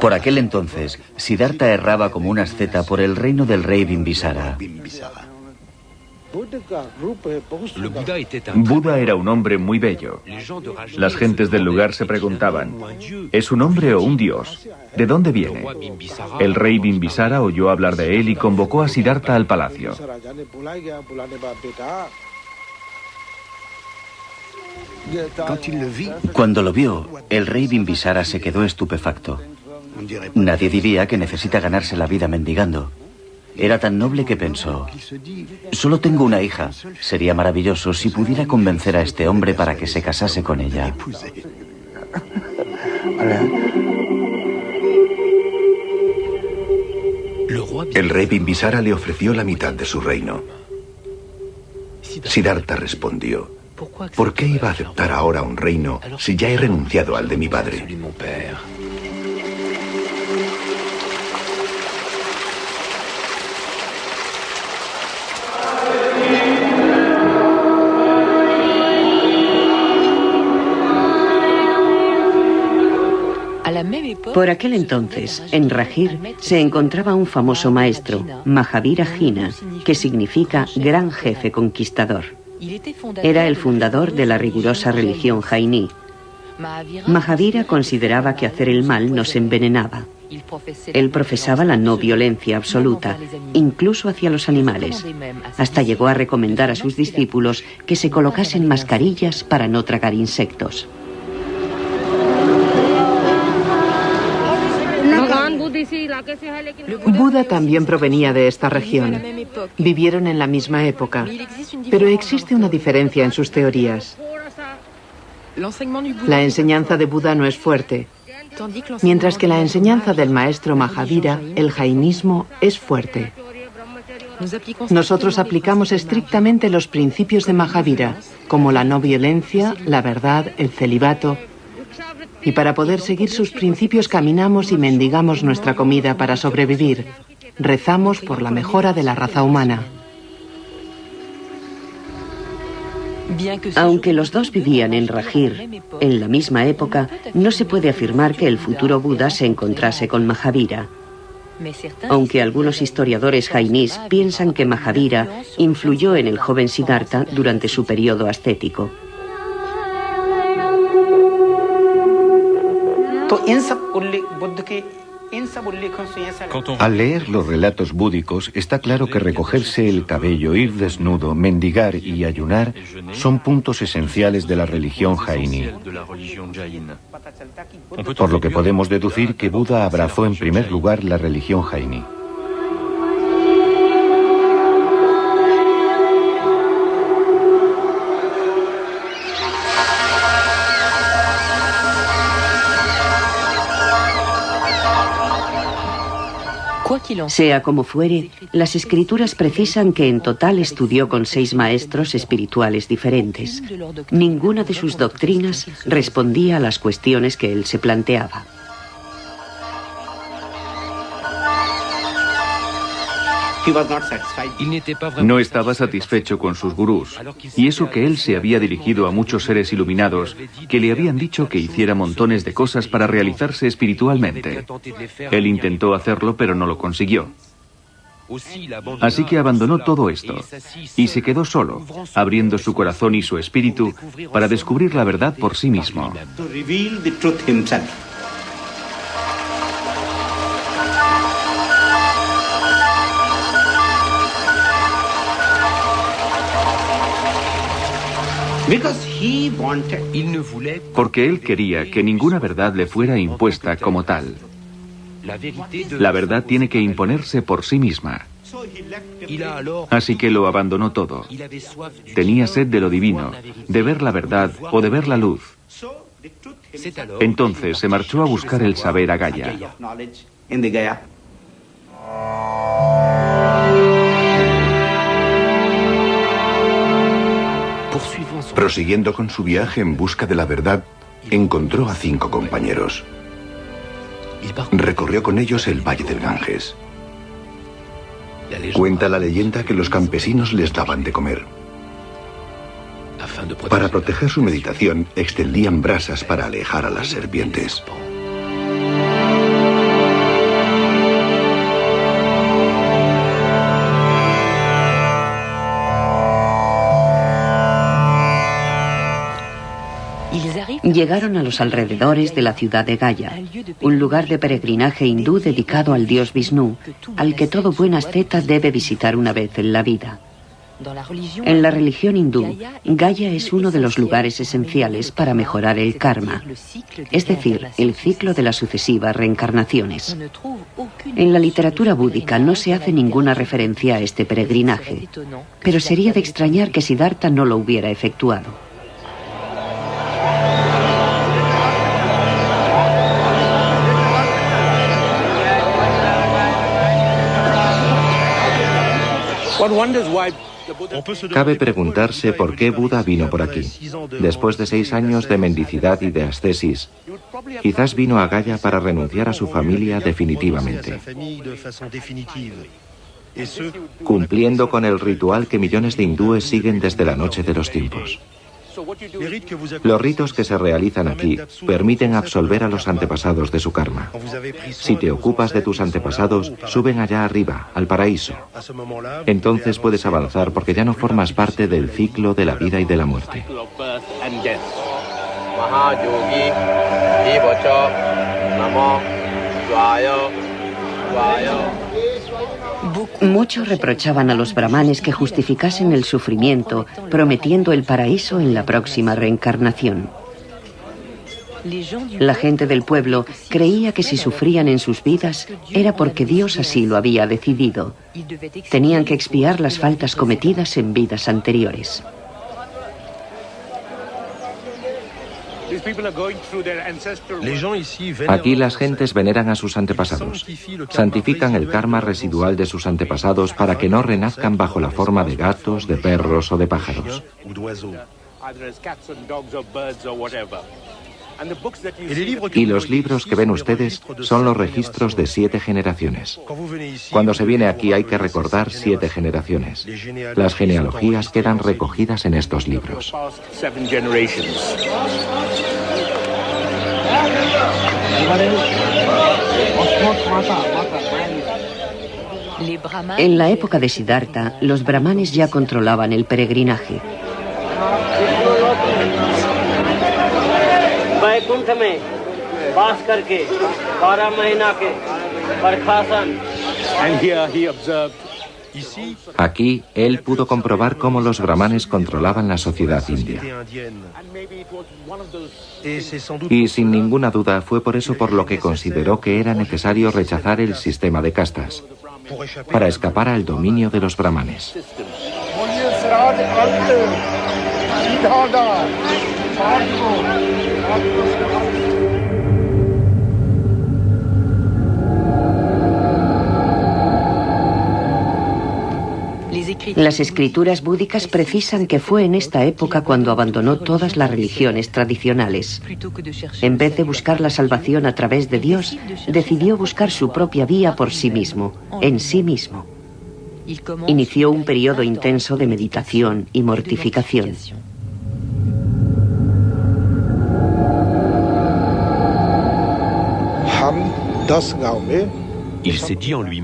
Por aquel entonces, Siddhartha erraba como una asceta por el reino del rey Bimbisara. Buda era un hombre muy bello. Las gentes del lugar se preguntaban, ¿es un hombre o un dios? ¿De dónde viene? El rey Bimbisara oyó hablar de él y convocó a Siddhartha al palacio. Cuando lo vio, el rey Bimbisara se quedó estupefacto. Nadie diría que necesita ganarse la vida mendigando. Era tan noble que pensó, solo tengo una hija. Sería maravilloso si pudiera convencer a este hombre para que se casase con ella. El rey Bimbisara le ofreció la mitad de su reino. Siddhartha respondió, ¿por qué iba a aceptar ahora un reino si ya he renunciado al de mi padre? Por aquel entonces, en Rajir, se encontraba un famoso maestro, Mahavira Jina, que significa gran jefe conquistador. Era el fundador de la rigurosa religión jainí. Mahavira consideraba que hacer el mal nos envenenaba. Él profesaba la no violencia absoluta, incluso hacia los animales. Hasta llegó a recomendar a sus discípulos que se colocasen mascarillas para no tragar insectos. Buda también provenía de esta región. Vivieron en la misma época, pero existe una diferencia en sus teorías. La enseñanza de Buda no es fuerte, mientras que la enseñanza del maestro Mahavira, el jainismo, es fuerte. Nosotros aplicamos estrictamente los principios de Mahavira, como la no violencia, la verdad, el celibato. Y para poder seguir sus principios caminamos y mendigamos nuestra comida para sobrevivir. Rezamos por la mejora de la raza humana. Aunque los dos vivían en Rajir, en la misma época, no se puede afirmar que el futuro Buda se encontrase con Mahavira. Aunque algunos historiadores jainís piensan que Mahavira influyó en el joven Siddhartha durante su periodo ascético. Al leer los relatos búdicos, está claro que recogerse el cabello, ir desnudo, mendigar y ayunar son puntos esenciales de la religión jainí. Por lo que podemos deducir que Buda abrazó en primer lugar la religión jainí. Sea como fuere, las escrituras precisan que en total estudió con 6 maestros espirituales diferentes. Ninguna de sus doctrinas respondía a las cuestiones que él se planteaba. No estaba satisfecho con sus gurús, y eso que él se había dirigido a muchos seres iluminados que le habían dicho que hiciera montones de cosas para realizarse espiritualmente. Él intentó hacerlo, pero no lo consiguió. Así que abandonó todo esto y se quedó solo, abriendo su corazón y su espíritu para descubrir la verdad por sí mismo. Porque él quería que ninguna verdad le fuera impuesta como tal. La verdad tiene que imponerse por sí misma. Así que lo abandonó todo. Tenía sed de lo divino, de ver la verdad o de ver la luz. Entonces se marchó a buscar el saber a Gaya. Prosiguiendo con su viaje en busca de la verdad, encontró a 5 compañeros. Recorrió con ellos el valle del Ganges. Cuenta la leyenda que los campesinos les daban de comer. Para proteger su meditación, extendían brasas para alejar a las serpientes. Llegaron a los alrededores de la ciudad de Gaya, un lugar de peregrinaje hindú dedicado al dios Vishnu, al que todo buen asceta debe visitar una vez en la vida. En la religión hindú, Gaya es uno de los lugares esenciales para mejorar el karma, es decir, el ciclo de las sucesivas reencarnaciones. En la literatura búdica no se hace ninguna referencia a este peregrinaje, pero sería de extrañar que Siddhartha no lo hubiera efectuado. Cabe preguntarse por qué Buda vino por aquí. Después de 6 años de mendicidad y de ascesis, quizás vino a Gaya para renunciar a su familia definitivamente, cumpliendo con el ritual que millones de hindúes siguen desde la noche de los tiempos. Los ritos que se realizan aquí permiten absolver a los antepasados de su karma. Si te ocupas de tus antepasados, suben allá arriba, al paraíso. Entonces puedes avanzar porque ya no formas parte del ciclo de la vida y de la muerte. Muchos reprochaban a los brahmanes que justificasen el sufrimiento, prometiendo el paraíso en la próxima reencarnación. La gente del pueblo creía que si sufrían en sus vidas era porque Dios así lo había decidido. Tenían que expiar las faltas cometidas en vidas anteriores. Aquí las gentes veneran a sus antepasados. Santifican el karma residual de sus antepasados para que no renazcan bajo la forma de gatos, de perros o de pájaros. Y los libros que ven ustedes son los registros de 7 generaciones. Cuando se viene aquí hay que recordar 7 generaciones. Las genealogías quedan recogidas en estos libros. En la época de Siddhartha, los brahmanes ya controlaban el peregrinaje. Aquí él pudo comprobar cómo los brahmanes controlaban la sociedad india. Y sin ninguna duda fue por eso por lo que consideró que era necesario rechazar el sistema de castas, para escapar al dominio de los brahmanes. Las escrituras búdicas precisan que fue en esta época cuando abandonó todas las religiones tradicionales. En vez de buscar la salvación a través de Dios, decidió buscar su propia vía por sí mismo, en sí mismo. Inició un periodo intenso de meditación y mortificación.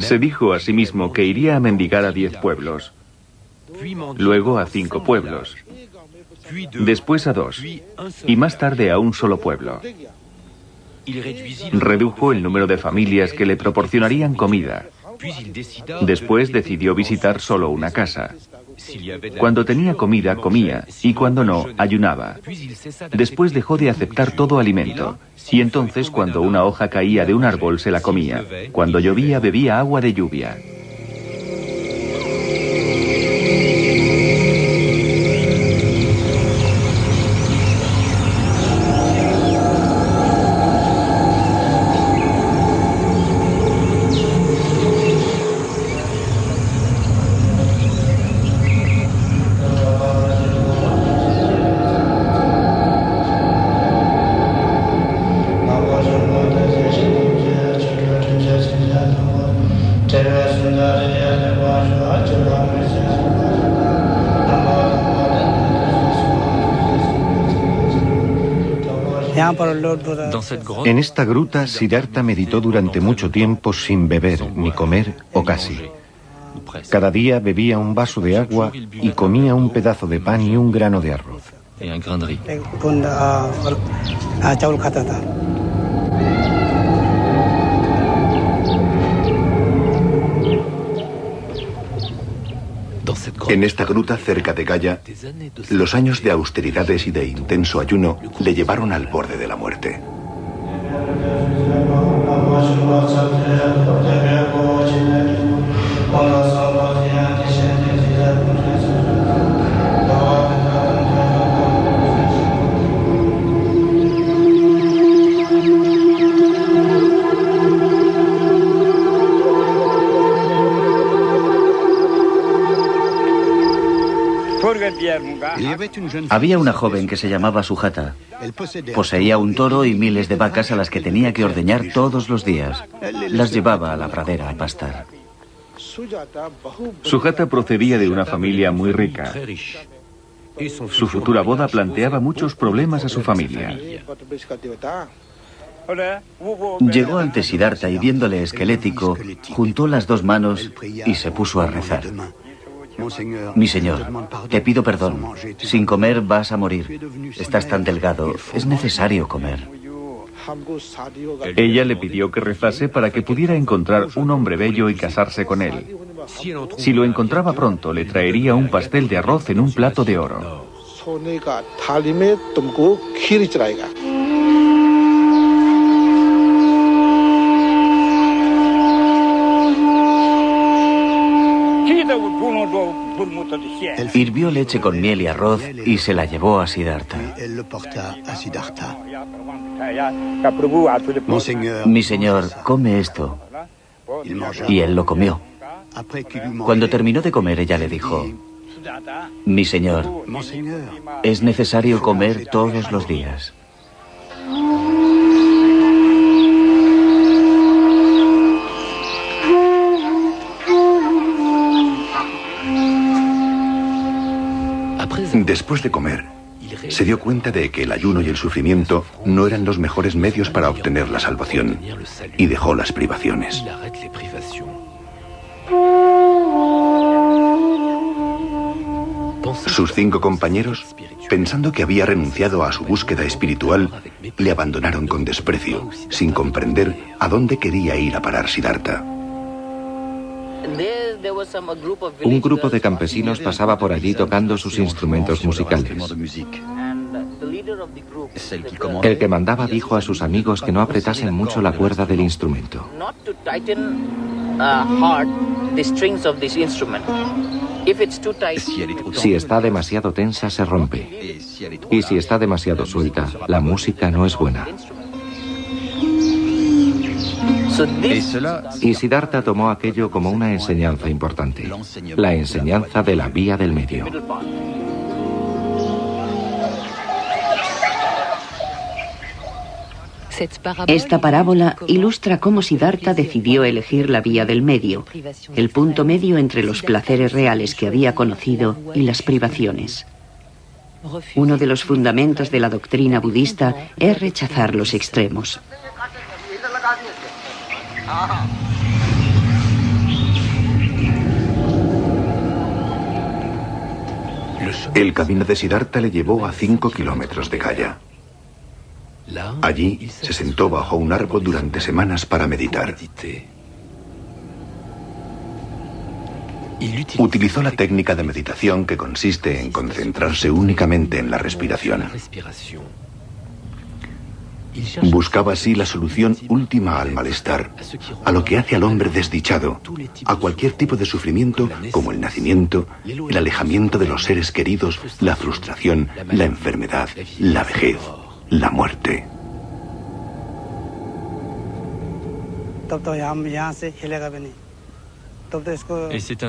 Se dijo a sí mismo que iría a mendigar a 10 pueblos, luego a 5 pueblos, después a 2 y más tarde a un solo pueblo. Redujo el número de familias que le proporcionarían comida. Después decidió visitar solo una casa. Cuando tenía comida, comía, y cuando no, ayunaba. Después dejó de aceptar todo alimento, y entonces cuando una hoja caía de un árbol se la comía. Cuando llovía, bebía agua de lluvia. En esta gruta, Siddhartha meditó durante mucho tiempo sin beber ni comer o casi. Cada día bebía un vaso de agua y comía un pedazo de pan y un grano de arroz. En esta gruta cerca de Gaya, los años de austeridades y de intenso ayuno le llevaron al borde de la muerte. Había una joven que se llamaba Sujata. Poseía un toro y miles de vacas a las que tenía que ordeñar todos los días. Las llevaba a la pradera a pastar. Sujata procedía de una familia muy rica. Su futura boda planteaba muchos problemas a su familia. Llegó ante Siddhartha y viéndole esquelético, juntó las dos manos y se puso a rezar. Mi señor, te pido perdón. Sin comer vas a morir. Estás tan delgado. Es necesario comer. Ella le pidió que rezase para que pudiera encontrar un hombre bello y casarse con él. Si lo encontraba pronto, le traería un pastel de arroz en un plato de oro. Hirvió leche con miel y arroz y se la llevó a Siddhartha. Mi señor, come esto. Y él lo comió. Cuando terminó de comer, ella le dijo: mi señor, es necesario comer todos los días. Después de comer, se dio cuenta de que el ayuno y el sufrimiento no eran los mejores medios para obtener la salvación, y dejó las privaciones. Sus 5 compañeros, pensando que había renunciado a su búsqueda espiritual, le abandonaron con desprecio, sin comprender a dónde quería ir a parar Siddhartha. Un grupo de campesinos pasaba por allí tocando sus instrumentos musicales. El que mandaba dijo a sus amigos que no apretasen mucho la cuerda del instrumento. Si está demasiado tensa, se rompe. Y si está demasiado suelta, la música no es buena. Y Siddhartha tomó aquello como una enseñanza importante, la enseñanza de la vía del medio. Esta parábola ilustra cómo Siddhartha decidió elegir la vía del medio, el punto medio entre los placeres reales que había conocido y las privaciones. Uno de los fundamentos de la doctrina budista es rechazar los extremos. El camino de Siddhartha le llevó a 5 kilómetros de Gaya. Allí se sentó bajo un árbol durante semanas para meditar. Utilizó la técnica de meditación que consiste en concentrarse únicamente en la respiración. Buscaba así la solución última al malestar, a lo que hace al hombre desdichado, a cualquier tipo de sufrimiento como el nacimiento, el alejamiento de los seres queridos, la frustración, la enfermedad, la vejez, la muerte.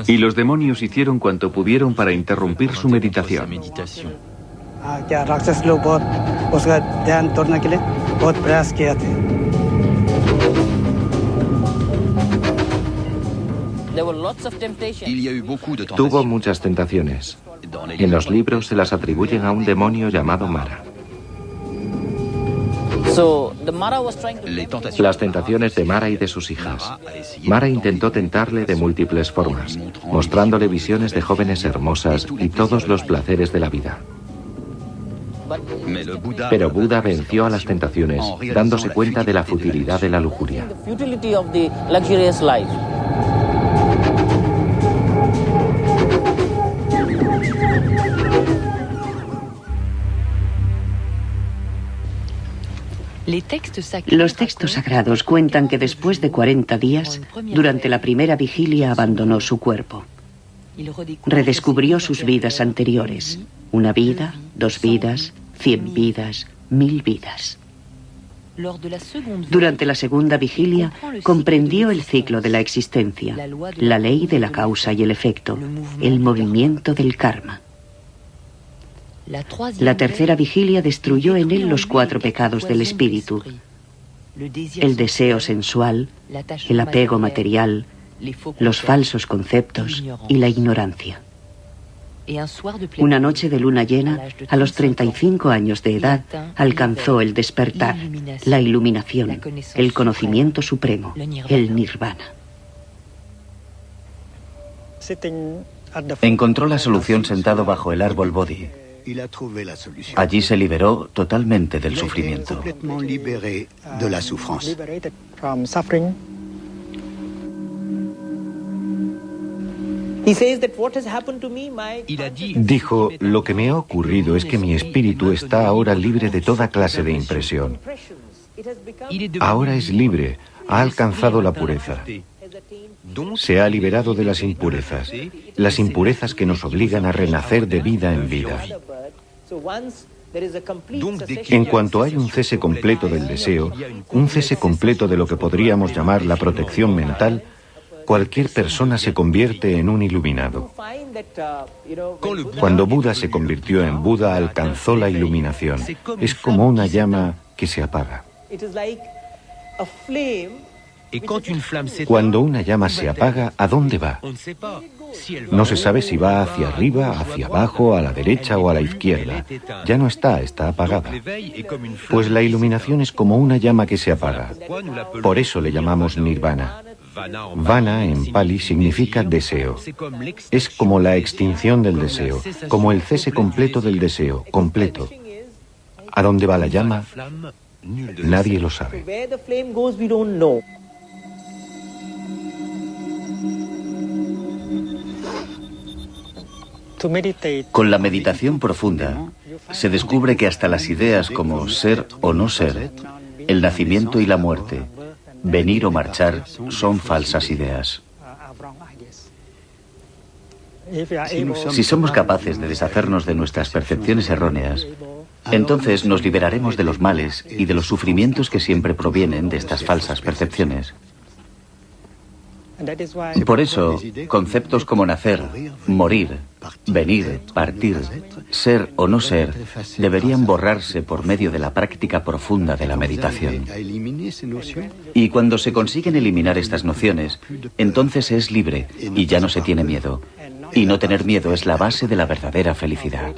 Y los demonios hicieron cuanto pudieron para interrumpir su meditación. Tuvo muchas tentaciones. En los libros se las atribuyen a un demonio llamado Mara. Las tentaciones de Mara y de sus hijas. Mara intentó tentarle de múltiples formas, mostrándole visiones de jóvenes hermosas y todos los placeres de la vida. Pero Buda venció a las tentaciones, dándose cuenta de la futilidad de la lujuria. Los textos sagrados cuentan que después de 40 días, durante la primera vigilia abandonó su cuerpo. Redescubrió sus vidas anteriores. 1 vida, 2 vidas, 100 vidas, 1000 vidas. Durante la segunda vigilia, comprendió el ciclo de la existencia, la ley de la causa y el efecto, el movimiento del karma. La tercera vigilia destruyó en él los 4 pecados del espíritu: el deseo sensual, el apego material, los falsos conceptos y la ignorancia. Una noche de luna llena, a los 35 años de edad, alcanzó el despertar, la iluminación, el conocimiento supremo, el nirvana. Encontró la solución sentado bajo el árbol Bodhi. Allí se liberó totalmente del sufrimiento. Dijo, lo que me ha ocurrido es que mi espíritu está ahora libre de toda clase de impresión. Ahora es libre, ha alcanzado la pureza. Se ha liberado de las impurezas que nos obligan a renacer de vida en vida. En cuanto hay un cese completo del deseo, un cese completo de lo que podríamos llamar la protección mental, cualquier persona se convierte en un iluminado. Cuando Buda se convirtió en Buda, alcanzó la iluminación. Es como una llama que se apaga. Cuando una llama se apaga, ¿a dónde va? No se sabe si va hacia arriba, hacia abajo, a la derecha o a la izquierda. Ya no está apagada. Pues la iluminación es como una llama que se apaga. Por eso le llamamos nirvana. Vana en pali significa deseo. Es como la extinción del deseo, como el cese completo del deseo, completo. ¿A dónde va la llama? Nadie lo sabe. Con la meditación profunda, se descubre que hasta las ideas como ser o no ser, el nacimiento y la muerte, venir o marchar, son falsas ideas. Si somos capaces de deshacernos de nuestras percepciones erróneas, entonces nos liberaremos de los males y de los sufrimientos que siempre provienen de estas falsas percepciones. Por eso, conceptos como nacer, morir, venir, partir, ser o no ser, deberían borrarse por medio de la práctica profunda de la meditación. Y cuando se consiguen eliminar estas nociones, entonces se es libre y ya no se tiene miedo. Y no tener miedo es la base de la verdadera felicidad.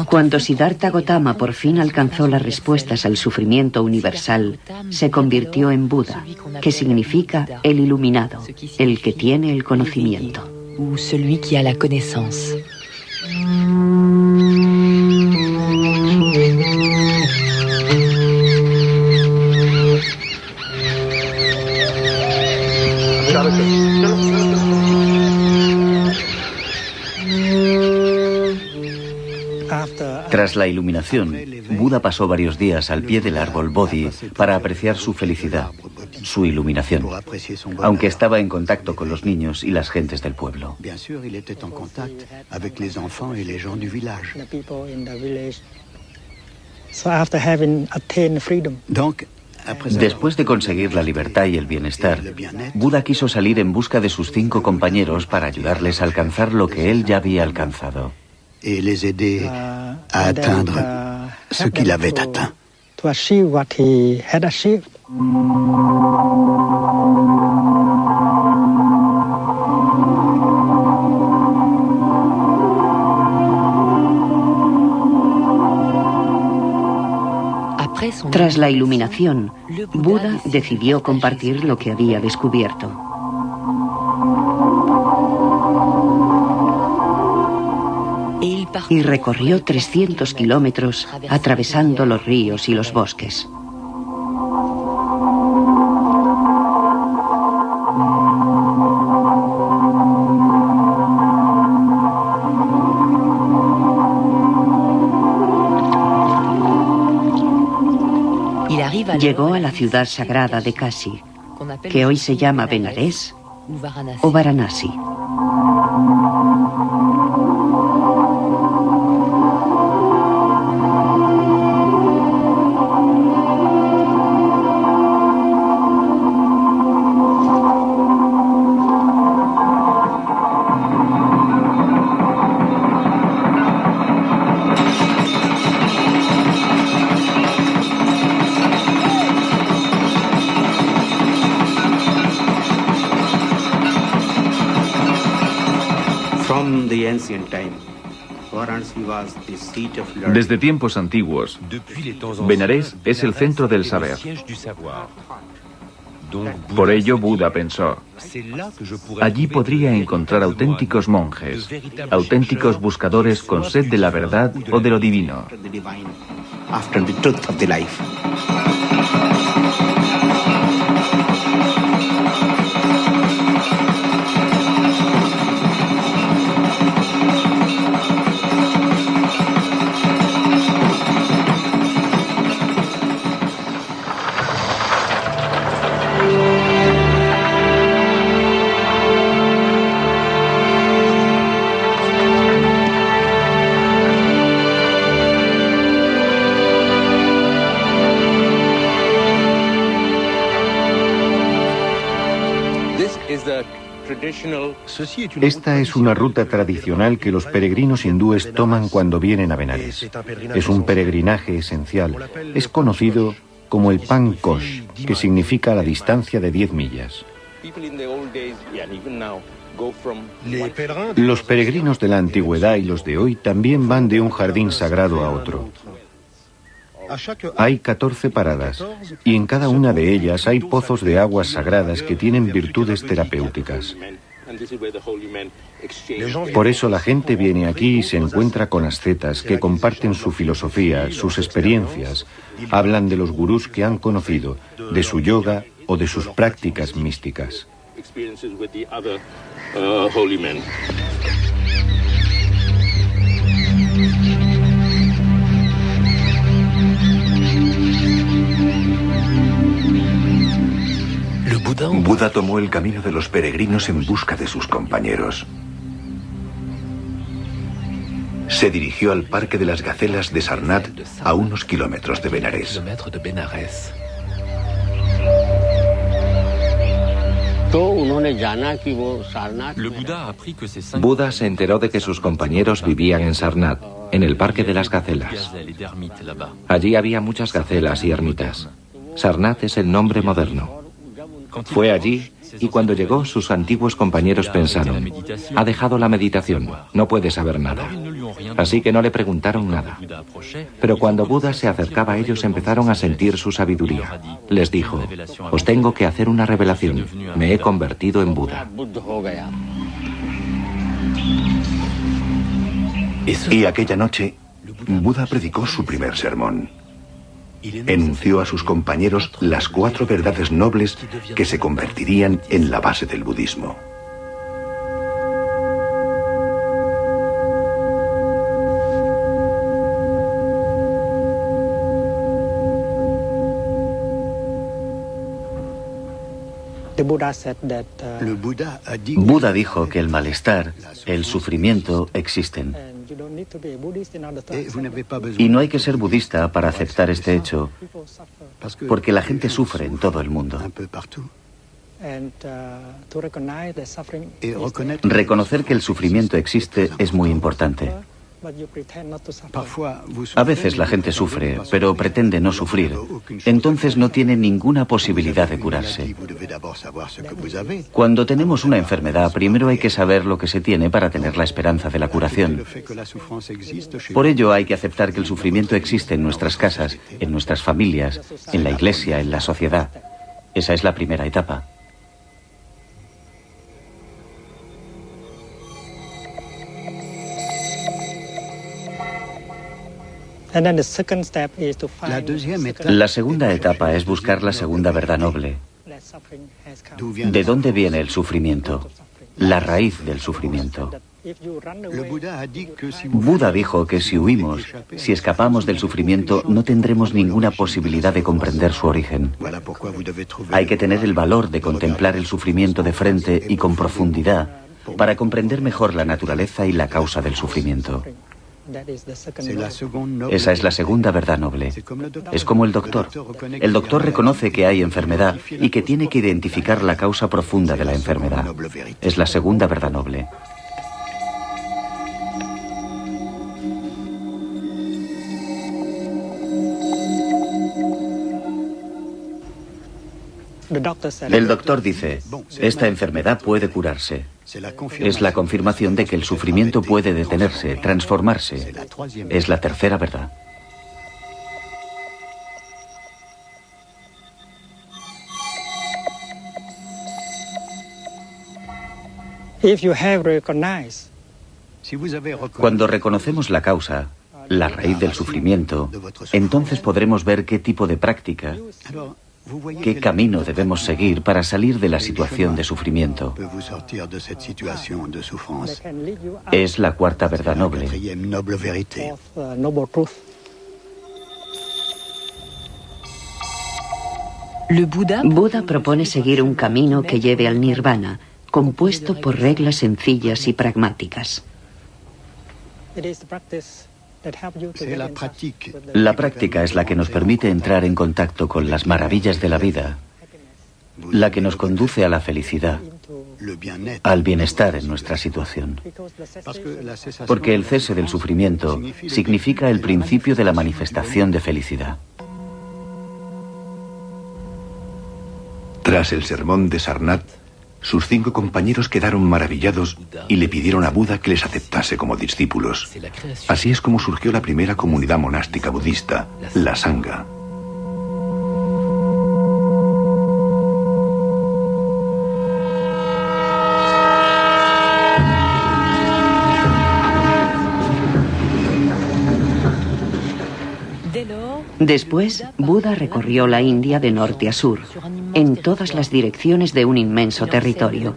Cuando Siddhartha Gautama por fin alcanzó las respuestas al sufrimiento universal, se convirtió en Buda, que significa el iluminado, el que tiene el conocimiento. Tras la iluminación, Buda pasó varios días al pie del árbol Bodhi para apreciar su felicidad, su iluminación, aunque estaba en contacto con los niños y las gentes del pueblo. Después de conseguir la libertad y el bienestar, Buda quiso salir en busca de sus 5 compañeros para ayudarles a alcanzar lo que él ya había alcanzado. Et les aider à atteindre ce qu'il avait atteint. Tras la iluminación, Buda decidió compartir lo que había descubierto. Y recorrió 300 kilómetros atravesando los ríos y los bosques. Llegó a la ciudad sagrada de Kashi, que hoy se llama Benares o Varanasi. Desde tiempos antiguos, Benares es el centro del saber. Por ello, Buda pensó, allí podría encontrar auténticos monjes, auténticos buscadores con sed de la verdad o de lo divino. Esta es una ruta tradicional que los peregrinos hindúes toman cuando vienen a Benares. Es un peregrinaje esencial. Es conocido como el Pan Kosh, que significa la distancia de 10 millas. Los peregrinos de la antigüedad y los de hoy también van de un jardín sagrado a otro. Hay 14 paradas y en cada una de ellas hay pozos de aguas sagradas que tienen virtudes terapéuticas. Por eso la gente viene aquí y se encuentra con ascetas que comparten su filosofía, sus experiencias, hablan de los gurús que han conocido, de su yoga o de sus prácticas místicas. Buda tomó el camino de los peregrinos en busca de sus compañeros. Se dirigió al Parque de las Gacelas de Sarnath, a unos kilómetros de Benares. Buda se enteró de que sus compañeros vivían en Sarnath, en el Parque de las Gacelas. Allí había muchas gacelas y ermitas. Sarnath es el nombre moderno. Fue allí y cuando llegó, sus antiguos compañeros pensaron: ha dejado la meditación, no puede saber nada. Así que no le preguntaron nada. Pero cuando Buda se acercaba a ellos, empezaron a sentir su sabiduría. Les dijo: os tengo que hacer una revelación. Me he convertido en Buda. Y aquella noche, Buda predicó su primer sermón. Enunció a sus compañeros las 4 verdades nobles que se convertirían en la base del budismo. Buda dijo que el malestar, el sufrimiento existen. Y no hay que ser budista para aceptar este hecho, porque la gente sufre en todo el mundo. Reconocer que el sufrimiento existe es muy importante. A veces la gente sufre, pero pretende no sufrir. Entonces no tiene ninguna posibilidad de curarse. Cuando tenemos una enfermedad, primero hay que saber lo que se tiene para tener la esperanza de la curación. Por ello hay que aceptar que el sufrimiento existe en nuestras casas, en nuestras familias, en la iglesia, en la sociedad. Esa es la primera etapa. La segunda etapa es buscar la segunda verdad noble. ¿De dónde viene el sufrimiento? La raíz del sufrimiento. Buda dijo que si huimos, si escapamos del sufrimiento, no tendremos ninguna posibilidad de comprender su origen. Hay que tener el valor de contemplar el sufrimiento de frente y con profundidad para comprender mejor la naturaleza y la causa del sufrimiento. Esa es la segunda verdad noble. Es como el doctor. El doctor reconoce que hay enfermedad y que tiene que identificar la causa profunda de la enfermedad. Es la segunda verdad noble. El doctor dice: esta enfermedad puede curarse. Es la confirmación de que el sufrimiento puede detenerse, transformarse. Es la tercera verdad. Cuando reconocemos la causa, la raíz del sufrimiento, entonces podremos ver qué tipo de práctica, qué camino debemos seguir para salir de la situación de sufrimiento. Es la cuarta verdad noble. Buda propone seguir un camino que lleve al nirvana, compuesto por reglas sencillas y pragmáticas. La práctica es la que nos permite entrar en contacto con las maravillas de la vida, la que nos conduce a la felicidad, al bienestar en nuestra situación. Porque el cese del sufrimiento significa el principio de la manifestación de felicidad. Tras el sermón de Sarnath, sus 5 compañeros quedaron maravillados y le pidieron a Buda que les aceptase como discípulos. Así es como surgió la primera comunidad monástica budista, la Sangha. Después, Buda recorrió la India de norte a sur, en todas las direcciones de un inmenso territorio.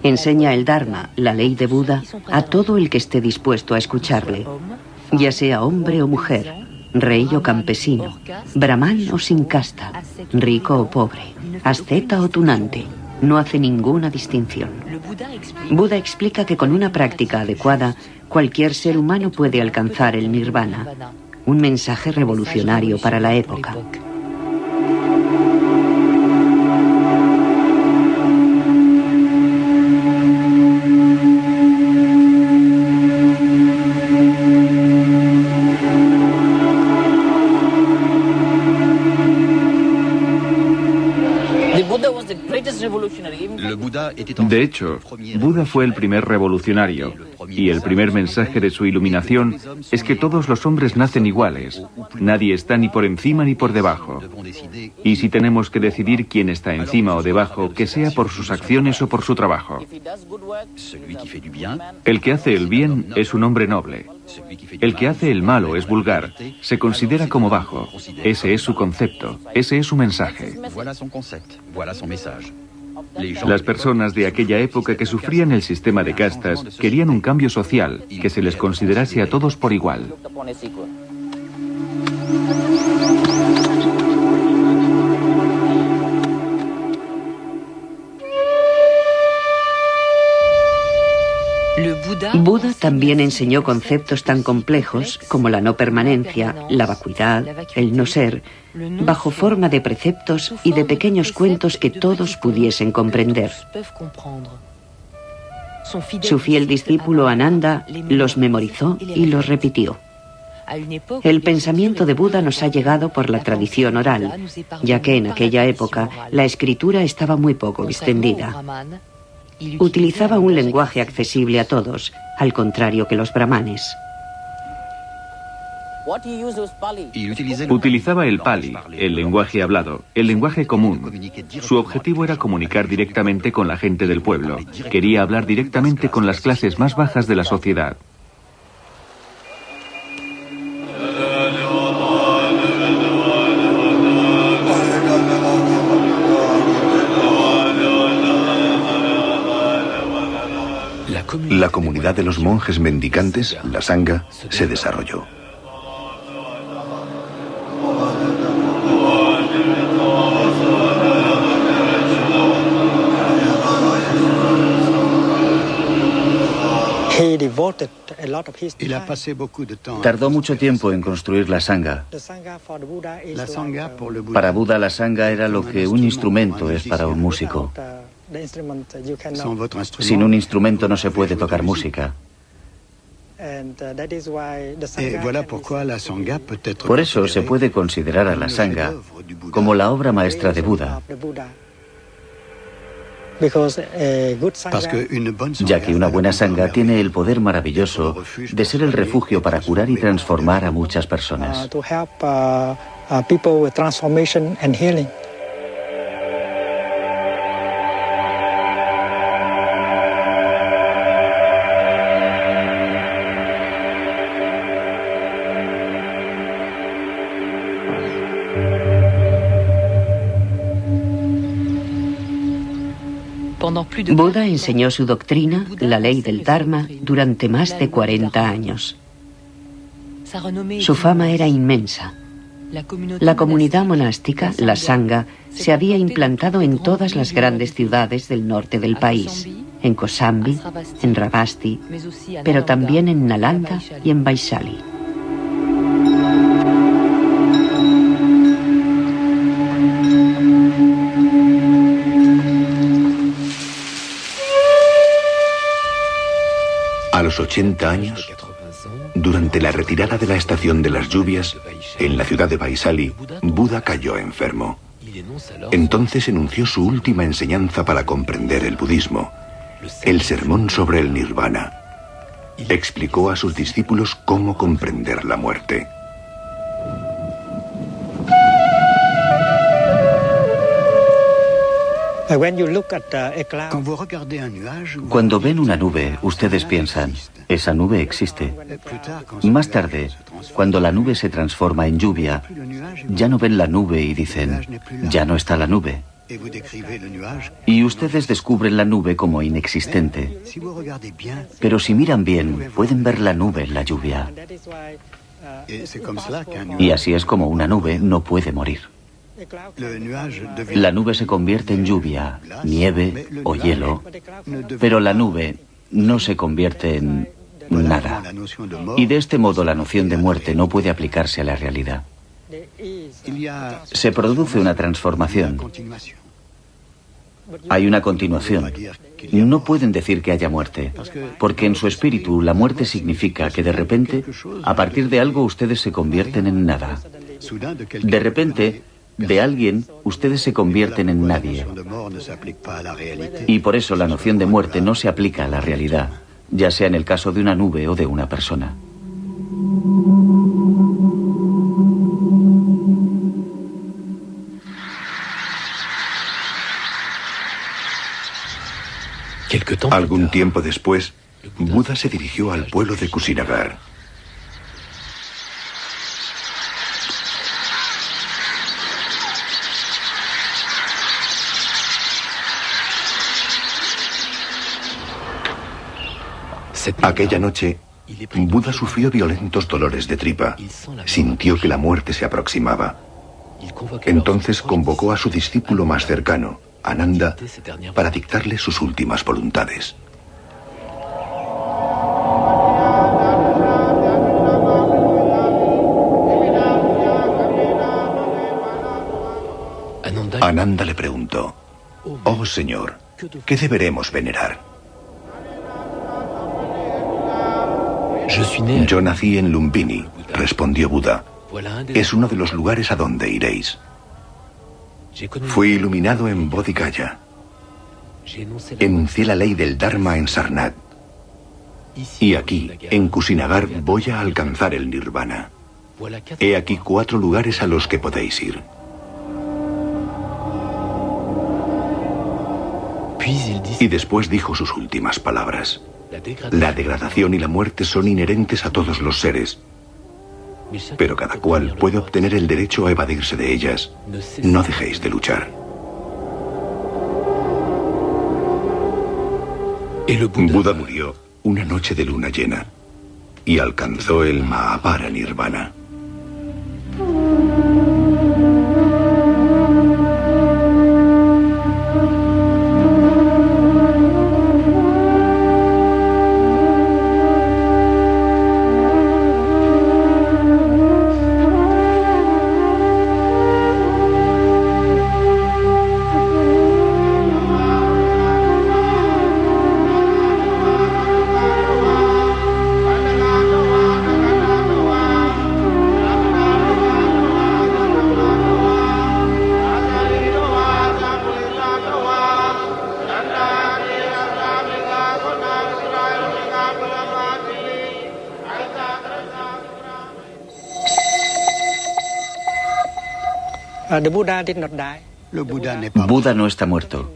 Enseña el Dharma, la ley de Buda, a todo el que esté dispuesto a escucharle, ya sea hombre o mujer, rey o campesino, brahmán o sin casta, rico o pobre, asceta o tunante. No hace ninguna distinción. Buda explica que con una práctica adecuada Cualquier ser humano puede alcanzar el nirvana, un mensaje revolucionario para la época. De hecho, Buda fue el primer revolucionario, y el primer mensaje de su iluminación es que todos los hombres nacen iguales. Nadie está ni por encima ni por debajo. Y si tenemos que decidir quién está encima o debajo, que sea por sus acciones o por su trabajo. El que hace el bien es un hombre noble. El que hace el mal o es vulgar se considera como bajo. Ese es su concepto, ese es su mensaje. Las personas de aquella época que sufrían el sistema de castas querían un cambio social, que se les considerase a todos por igual. Buda también enseñó conceptos tan complejos como la no permanencia, la vacuidad, el no ser, bajo forma de preceptos y de pequeños cuentos que todos pudiesen comprender. Su fiel discípulo Ananda los memorizó y los repitió. El pensamiento de Buda nos ha llegado por la tradición oral, ya que en aquella época la escritura estaba muy poco extendida. Utilizaba un lenguaje accesible a todos, al contrario que los brahmanes. Utilizaba el Pali, el lenguaje hablado, el lenguaje común. Su objetivo era comunicar directamente con la gente del pueblo. Quería hablar directamente con las clases más bajas de la sociedad. La comunidad de los monjes mendicantes, la Sangha, se desarrolló. Tardó mucho tiempo en construir la Sangha. Para Buda, la Sangha era lo que un instrumento es para un músico. Sin un instrumento no se puede tocar música. Por eso se puede considerar a la Sangha como la obra maestra de Buda, ya que una buena Sangha tiene el poder maravilloso de ser el refugio para curar y transformar a muchas personas. Buda enseñó su doctrina, la ley del Dharma, durante más de 40 años. Su fama era inmensa. La comunidad monástica, la Sangha, se había implantado en todas las grandes ciudades del norte del país, en Kosambi, en Ravasti, pero también en Nalanda y en Vaishali. A los 80 años, durante la retirada de la estación de las lluvias, en la ciudad de Vaishali, Buda cayó enfermo. Entonces enunció su última enseñanza para comprender el budismo, el sermón sobre el nirvana. Explicó a sus discípulos cómo comprender la muerte. Cuando ven una nube, ustedes piensan, esa nube existe. Más tarde, cuando la nube se transforma en lluvia, ya no ven la nube y dicen, ya no está la nube. Y ustedes descubren la nube como inexistente. Pero si miran bien, pueden ver la nube en la lluvia. Y así es como una nube no puede morir. La nube se convierte en lluvia, nieve o hielo, pero la nube no se convierte en nada. Y de este modo la noción de muerte no puede aplicarse a la realidad. Se produce una transformación. Hay una continuación. No pueden decir que haya muerte, porque en su espíritu la muerte significa que de repente, a partir de algo, ustedes se convierten en nada. De repente, de alguien, ustedes se convierten en nadie. Y por eso la noción de muerte no se aplica a la realidad, ya sea en el caso de una nube o de una persona. Algún tiempo después, Buda se dirigió al pueblo de Kusinagar. Aquella noche, Buda sufrió violentos dolores de tripa. Sintió que la muerte se aproximaba. Entonces convocó a su discípulo más cercano, Ananda, para dictarle sus últimas voluntades. Ananda le preguntó: «Oh Señor, ¿qué deberemos venerar?» «Yo nací en Lumbini», respondió Buda. «Es uno de los lugares a donde iréis. Fui iluminado en Bodhigaya. Enuncié la ley del Dharma en Sarnath. Y aquí, en Kusinagar, voy a alcanzar el Nirvana. He aquí 4 lugares a los que podéis ir». Y después dijo sus últimas palabras: «La degradación y la muerte son inherentes a todos los seres, pero cada cual puede obtener el derecho a evadirse de ellas. No dejéis de luchar». Buda murió una noche de luna llena y alcanzó el Mahapara Nirvana. Buda no está muerto.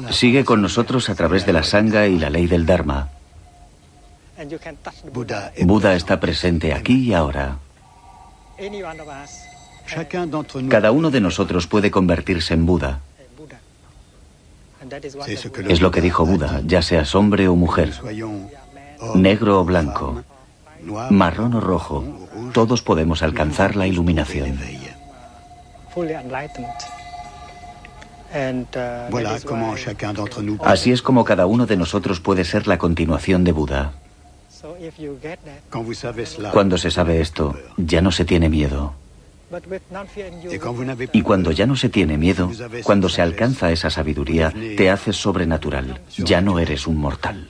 Sigue con nosotros a través de la Sangha y la ley del Dharma. Buda está presente aquí y ahora. Cada uno de nosotros puede convertirse en Buda. Es lo que dijo Buda, ya seas hombre o mujer, negro o blanco, marrón o rojo, todos podemos alcanzar la iluminación. Así es como cada uno de nosotros puede ser la continuación de Buda. Cuando se sabe esto, ya no se tiene miedo. Y cuando ya no se tiene miedo, cuando se alcanza esa sabiduría, te haces sobrenatural. Ya no eres un mortal.